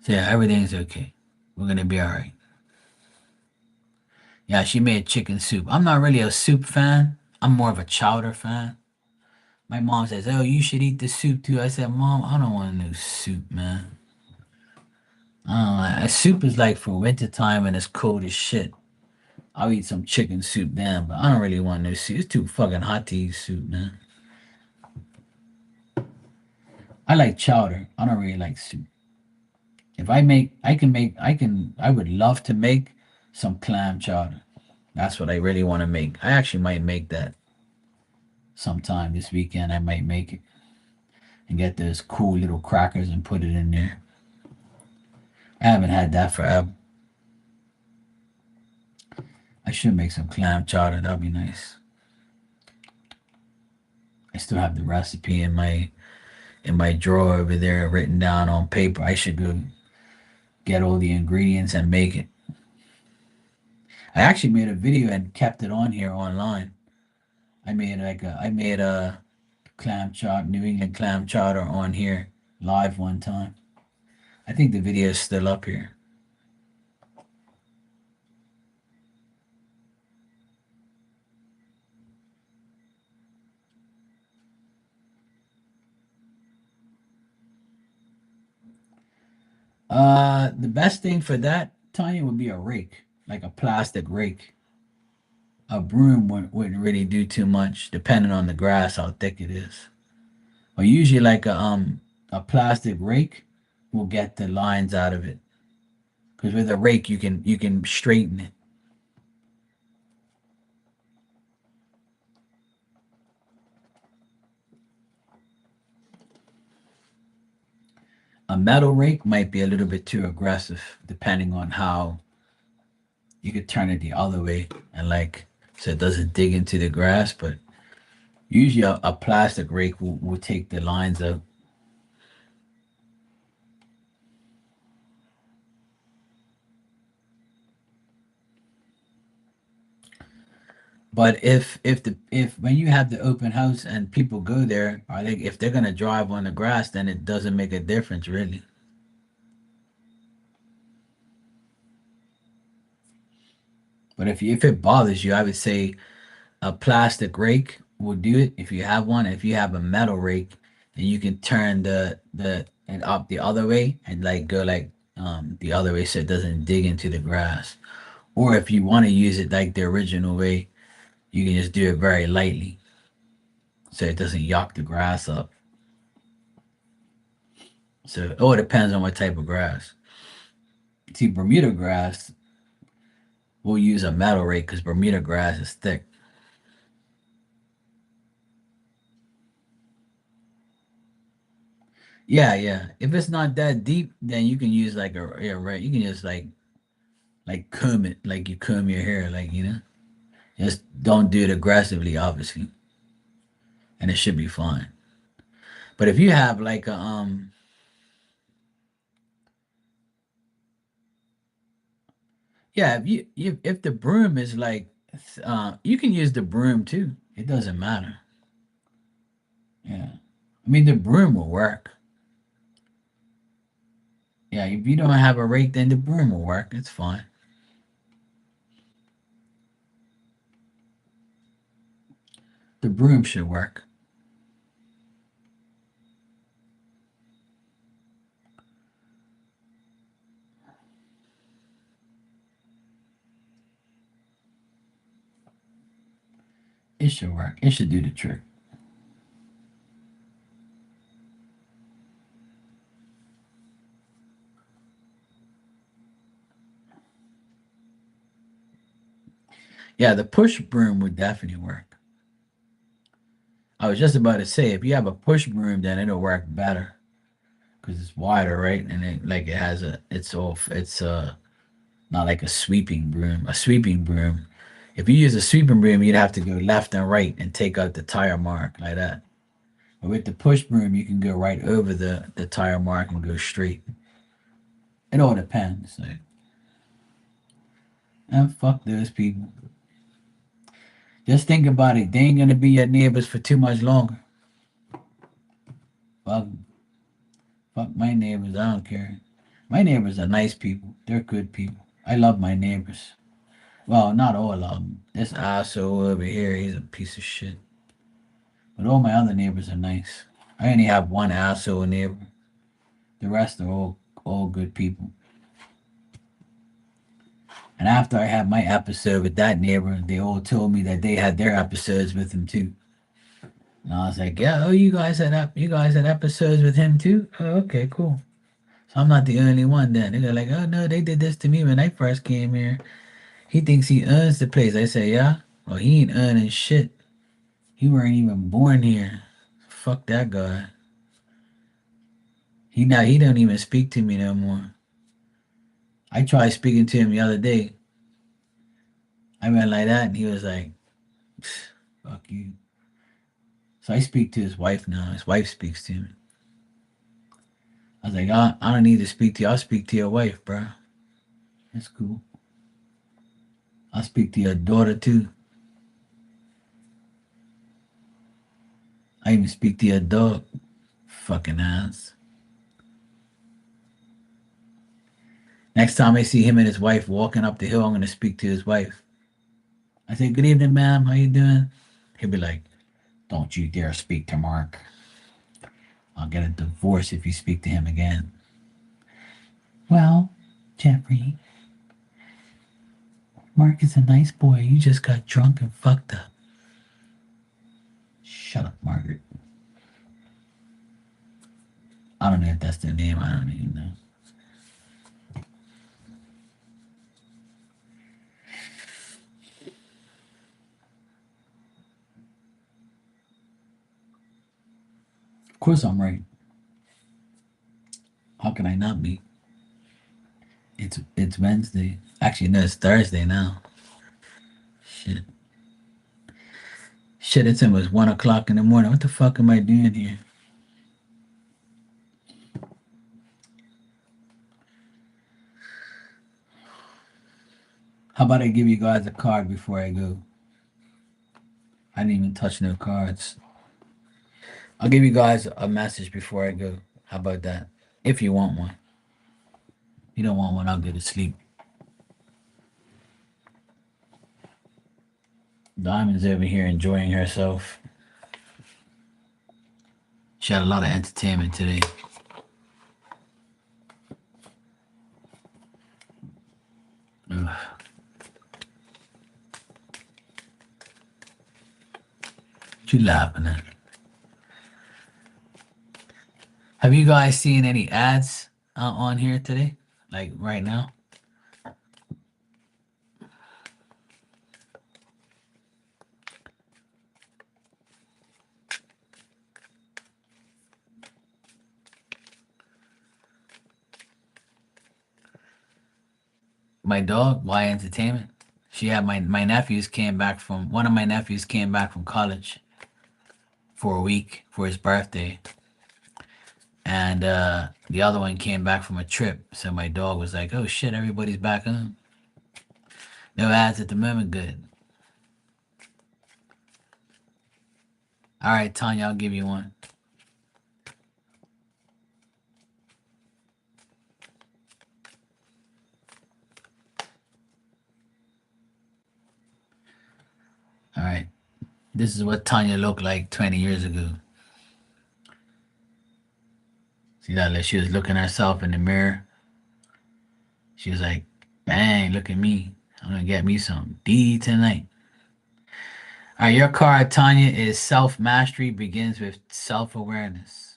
So yeah, everything's okay. We're gonna be all right. Yeah, she made chicken soup. I'm not really a soup fan. I'm more of a chowder fan. My mom says, "Oh, you should eat the soup too." I said, "Mom, I don't want no soup, man. Soup is like for winter time and it's cold as shit. I'll eat some chicken soup then, but I don't really want no soup. It's too fucking hot to eat soup, man. I like chowder. I don't really like soup. If I make, I can make, I would love to make some clam chowder. That's what I really want to make. I actually might make that sometime this weekend. I might make it and get those cool little crackers and put it in there. I haven't had that forever. I should make some clam chowder. That'd be nice. I still have the recipe in my drawer over there written down on paper. I should go get all the ingredients and make it. I actually made a video and kept it on here online. I made a clam chowder, New England clam chowder on here live one time. I think the video is still up here. The best thing for that, Tanya, would be a rake, like a plastic rake. A broom wouldn't really do too much, depending on the grass, how thick it is. But usually, like a plastic rake will get the lines out of it. Because with a rake, you can straighten it. A metal rake might be a little bit too aggressive, depending on how you could turn it the other way and like so it doesn't dig into the grass. But usually, a plastic rake will take the lines out. But if when you have the open house and people go there, are they if they're gonna drive on the grass, then it doesn't make a difference really. But if it bothers you, I would say a plastic rake will do it if you have one. If you have a metal rake, then you can turn the and up the other way and like go like the other way so it doesn't dig into the grass. Or if you want to use it like the original way, you can just do it very lightly so it doesn't yuck the grass up. So it all depends on what type of grass. See, Bermuda grass, we'll use a metal rake because Bermuda grass is thick. Yeah, yeah. If it's not that deep, then you can use like a yeah, right. You can just like comb it, like you comb your hair, like you know. Just don't do it aggressively, obviously, and it should be fine. But if you have like a yeah, if the broom is like you can use the broom too. It doesn't matter. Yeah, I mean the broom will work. Yeah, if you don't have a rake, then the broom will work. It's fine. The broom should work. It should work. It should do the trick. Yeah, the push broom would definitely work. I was just about to say, if you have a push broom, then it'll work better because it's wider, right? And it like it has a, it's not like a sweeping broom. A sweeping broom, if you use a sweeping broom, you'd have to go left and right and take out the tire mark like that. But with the push broom, you can go right over the tire mark and go straight. It all depends. Like, and fuck those people. Just think about it. They ain't gonna be your neighbors for too much longer. Fuck, fuck my neighbors. I don't care. My neighbors are nice people. They're good people. I love my neighbors. Well, not all of them. This asshole over here, he's a piece of shit. But all my other neighbors are nice. I only have one asshole neighbor. The rest are all good people. And after I had my episode with that neighbor, they all told me that they had their episodes with him too. And I was like, yeah, oh, you guys had episodes with him too? Oh, okay, cool. So I'm not the only one then. They're like, oh no, they did this to me when I first came here. He thinks he owns the place. I say, yeah. Well, he ain't owning shit. He weren't even born here. Fuck that guy. He don't even speak to me no more. I tried speaking to him the other day. I went like that and he was like, fuck you. So I speak to his wife now. His wife speaks to him. I was like, I don't need to speak to you. I'll speak to your wife, bro. That's cool. I'll speak to your daughter too. I even speak to your dog. Fucking ass. Next time I see him and his wife walking up the hill, I'm gonna speak to his wife. I say, good evening, ma'am. How you doing? He'll be like, don't you dare speak to Mark. I'll get a divorce if you speak to him again. Well, Jeffrey, Mark is a nice boy. You just got drunk and fucked up. Shut up, Margaret. I don't know if that's their name. I don't even know. Of course I'm right. How can I not be? It's Wednesday. Actually, no, it's Thursday now. Shit. Shit, it's almost 1 o'clock in the morning. What the fuck am I doing here? How about I give you guys a card before I go? I didn't even touch no cards. I'll give you guys a message before I go. How about that? If you want one. If you don't want one, I'll go to sleep. Diamond's over here enjoying herself. She had a lot of entertainment today. Ugh. What you laughing at? Have you guys seen any ads on here today? Like right now? My dog, Y Entertainment. She had my nephews came back from one of my nephews came back from college for a week for his birthday. And the other one came back from a trip. So my dog was like, "Oh shit, everybody's back on." No ads at the moment, good. All right, Tanya, I'll give you one. All right. This is what Tanya looked like 20 years ago. See that? Like she was looking at herself in the mirror. She was like, "Bang, look at me. I'm gonna get me some D tonight." All right, your card, Tanya, is self mastery begins with self awareness.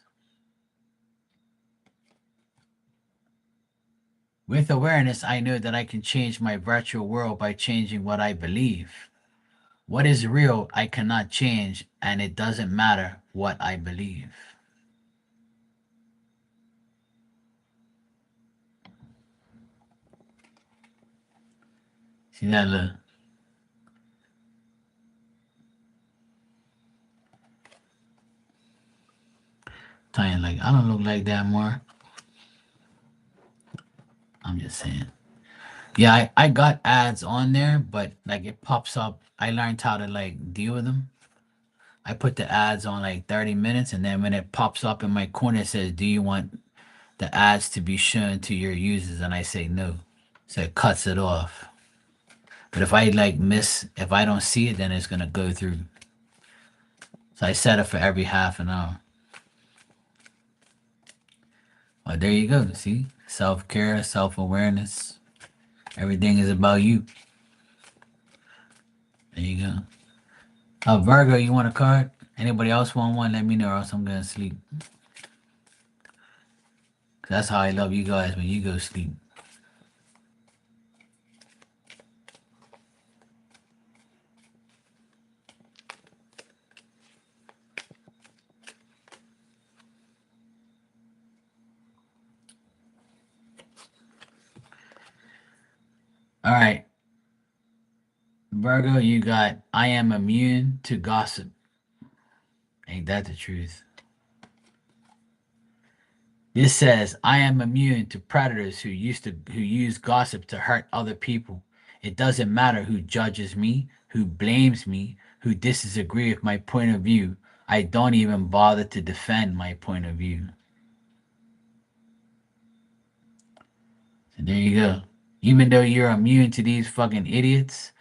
With awareness, I know that I can change my virtual world by changing what I believe. What is real, I cannot change, and it doesn't matter what I believe. See that look? Tanya, like, I don't look like that more. I'm just saying. Yeah, I got ads on there, but like it pops up. I learned how to like deal with them. I put the ads on like 30 minutes, and then when it pops up in my corner, it says, "Do you want the ads to be shown to your users?" And I say no. So it cuts it off. But if I like if I don't see it, then it's gonna go through. So I set it for every half an hour. Well, there you go. See, self care, self awareness. Everything is about you. There you go. Virgo, you want a card? Anybody else want one? Let me know, or else I'm gonna sleep. 'Cause that's how I love you guys when you go sleep. All right, Virgo, you got I am immune to gossip. Ain't that the truth? This says I am immune to predators who use gossip to hurt other people. It doesn't matter who judges me, who blames me, who disagree with my point of view. I don't even bother to defend my point of view. So there you go. Even though you're immune to these fucking idiots,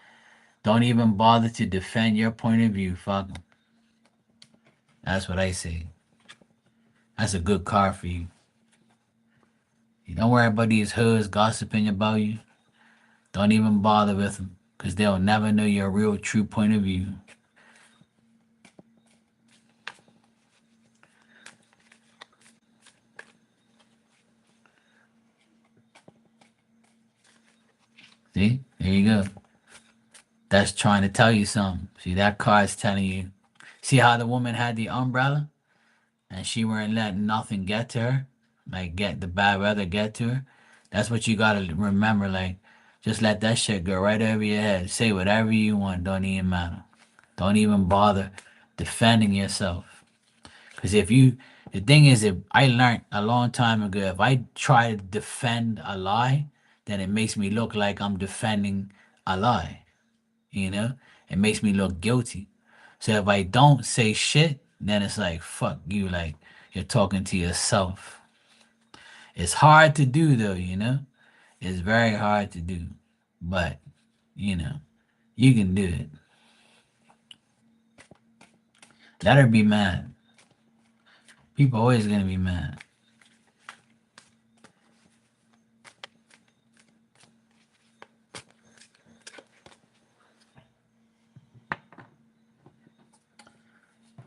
don't even bother to defend your point of view. Fuck 'em. That's what I say. That's a good card for you. You don't worry about these hoes gossiping about you. Don't even bother with them because they'll never know your real true point of view. See? There you go. That's trying to tell you something. See, that card's telling you. See how the woman had the umbrella and she weren't letting nothing get to her? Like, get the bad weather get to her? That's what you gotta remember. Like, just let that shit go right over your head. Say whatever you want. Don't even matter. Don't even bother defending yourself. Because the thing is, if I learned a long time ago, if I try to defend a lie, then it makes me look like I'm defending a lie. You know, it makes me look guilty. So if I don't say shit, then it's like fuck you, like you're talking to yourself. It's hard to do though, you know? It's very hard to do. But, you know, you can do it. Let her be mad. People always gonna be mad.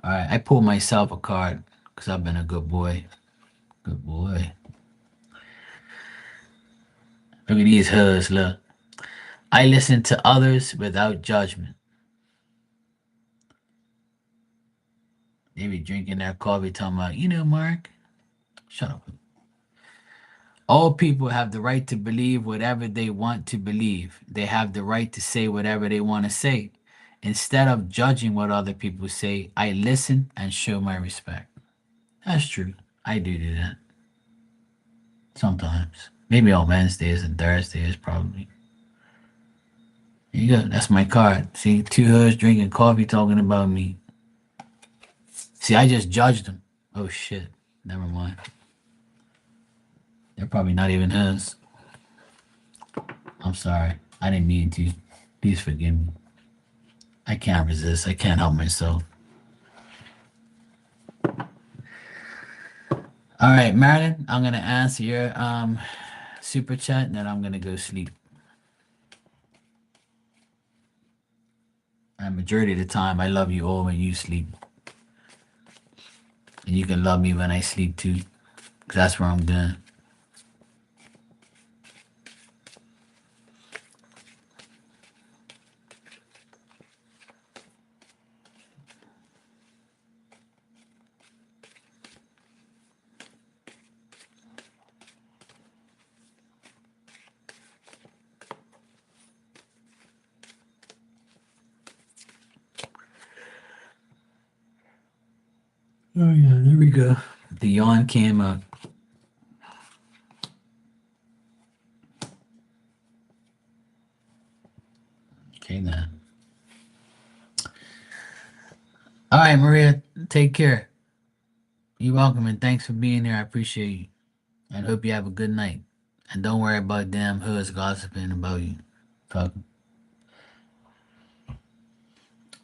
Alright, I pulled myself a card because I've been a good boy. Good boy. Look at these hoods, look. I listen to others without judgment. They be drinking their coffee talking about, Mark, shut up. All people have the right to believe whatever they want to believe. They have the right to say whatever they want to say. Instead of judging what other people say, I listen and show my respect. That's true. I do that sometimes. Maybe on Wednesdays and Thursdays, probably. There you go. That's my card. See, two hoods drinking coffee talking about me. See, I just judged them. Oh, shit. Never mind. They're probably not even his. I'm sorry. I didn't mean to. Please forgive me. I can't resist. I can't help myself. All right, Marilyn, I'm gonna answer your super chat and then I'm gonna go sleep. And majority of the time I love you all when you sleep. And you can love me when I sleep too. Cause that's where I'm going. Oh yeah, there we go. The yawn came up. Okay then. All right, Maria, take care. You're welcome and thanks for being here. I appreciate you. And hope you have a good night. And don't worry about damn hoods gossiping about you. Fuck.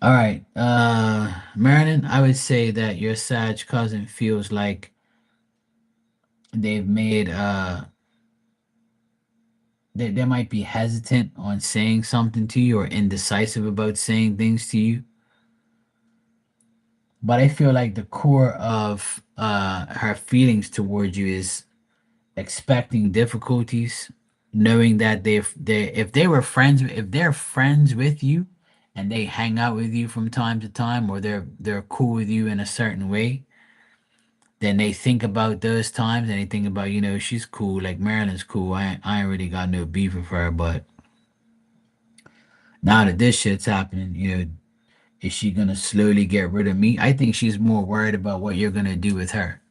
All right. Marilyn, I would say that your Sag cousin feels like they've made they might be hesitant on saying something to you or indecisive about saying things to you. But I feel like the core of her feelings towards you is expecting difficulties, knowing that they if they were friends if they're friends with you and they hang out with you from time to time or they're cool with you in a certain way, then they think about those times and they think about, she's cool, like Marilyn's cool. I ain't really got no beef with her, but now that this shit's happening, is she gonna slowly get rid of me? I think she's more worried about what you're gonna do with her.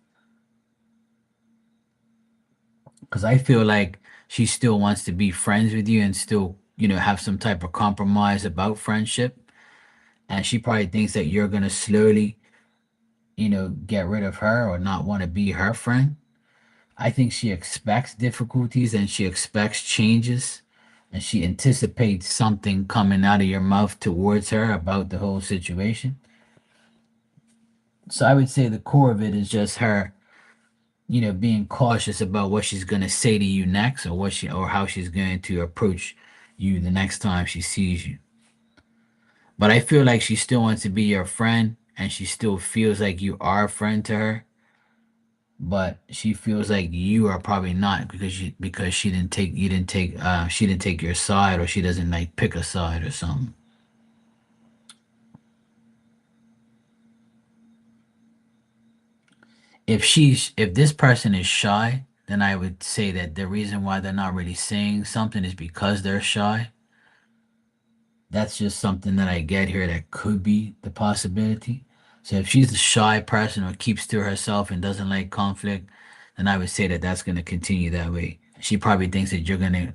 Because I feel like she still wants to be friends with you and still, have some type of compromise about friendship. And she probably thinks that you're gonna slowly, get rid of her or not want to be her friend. I think she expects difficulties and she expects changes and she anticipates something coming out of your mouth towards her about the whole situation. So I would say the core of it is just her, being cautious about what she's going to say to you next or or how she's going to approach you the next time she sees you. But I feel like she still wants to be your friend and she still feels like you are a friend to her, but she feels like you are probably not because she didn't take your side or she doesn't like pick a side or something. If this person is shy, then I would say that the reason why they're not really saying something is because they're shy. That's just something that I get here that could be the possibility. So if she's a shy person or keeps to herself and doesn't like conflict, then I would say that that's going to continue that way. She probably thinks that you're going to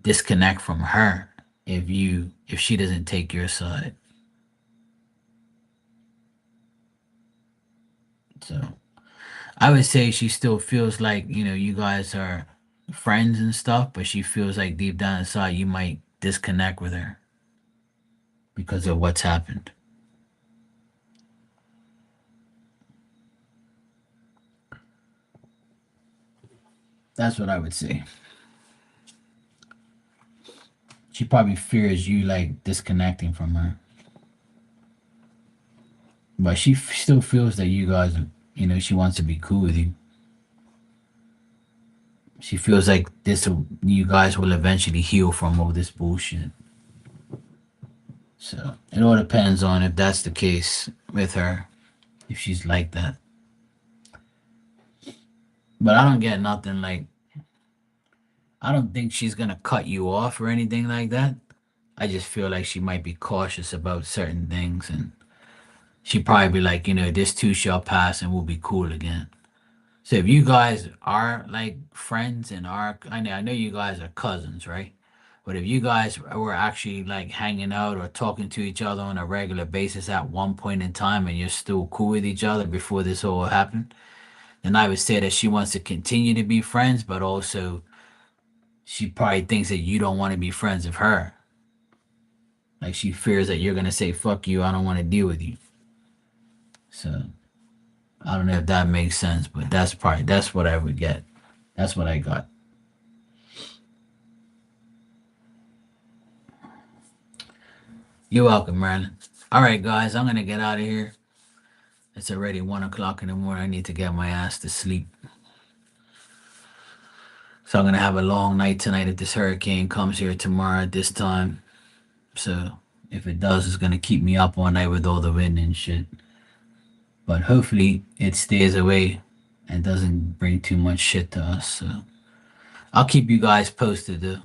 disconnect from her if she doesn't take your side. So I would say she still feels like, you guys are friends and stuff, but she feels like deep down inside you might disconnect with her because of what's happened. That's what I would say. She probably fears you like disconnecting from her, but she still feels that you guys, she wants to be cool with you. She feels like you guys will eventually heal from all this bullshit. So it all depends on if that's the case with her, if she's like that. But I don't get nothing like, I don't think she's gonna cut you off or anything like that. I just feel like she might be cautious about certain things, and she probably be like, this too shall pass and we'll be cool again. So if you guys are like friends and I know you guys are cousins, right? But if you guys were actually like hanging out or talking to each other on a regular basis at one point in time and you're still cool with each other before this all happened, then I would say that she wants to continue to be friends, but also she probably thinks that you don't want to be friends with her. Like she fears that you're gonna say, fuck you, I don't want to deal with you. So I don't know if that makes sense, but that's what I would get. That's what I got. You're welcome, Marilyn. All right, guys, I'm gonna get out of here. It's already 1 o'clock in the morning. I need to get my ass to sleep. So I'm gonna have a long night tonight if this hurricane comes here tomorrow at this time. So if it does, it's gonna keep me up all night with all the wind and shit. But hopefully it stays away and doesn't bring too much shit to us. So I'll keep you guys posted though.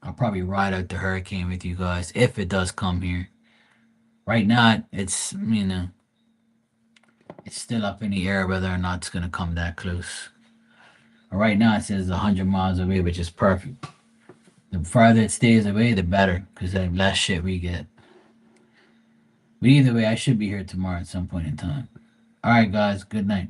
I'll probably ride out the hurricane with you guys if it does come here. Right now, it's still up in the air whether or not it's gonna come that close. But right now, it says 100 miles away, which is perfect. The farther it stays away, the better, because the less shit we get. But either way, I should be here tomorrow at some point in time. All right, guys. Good night.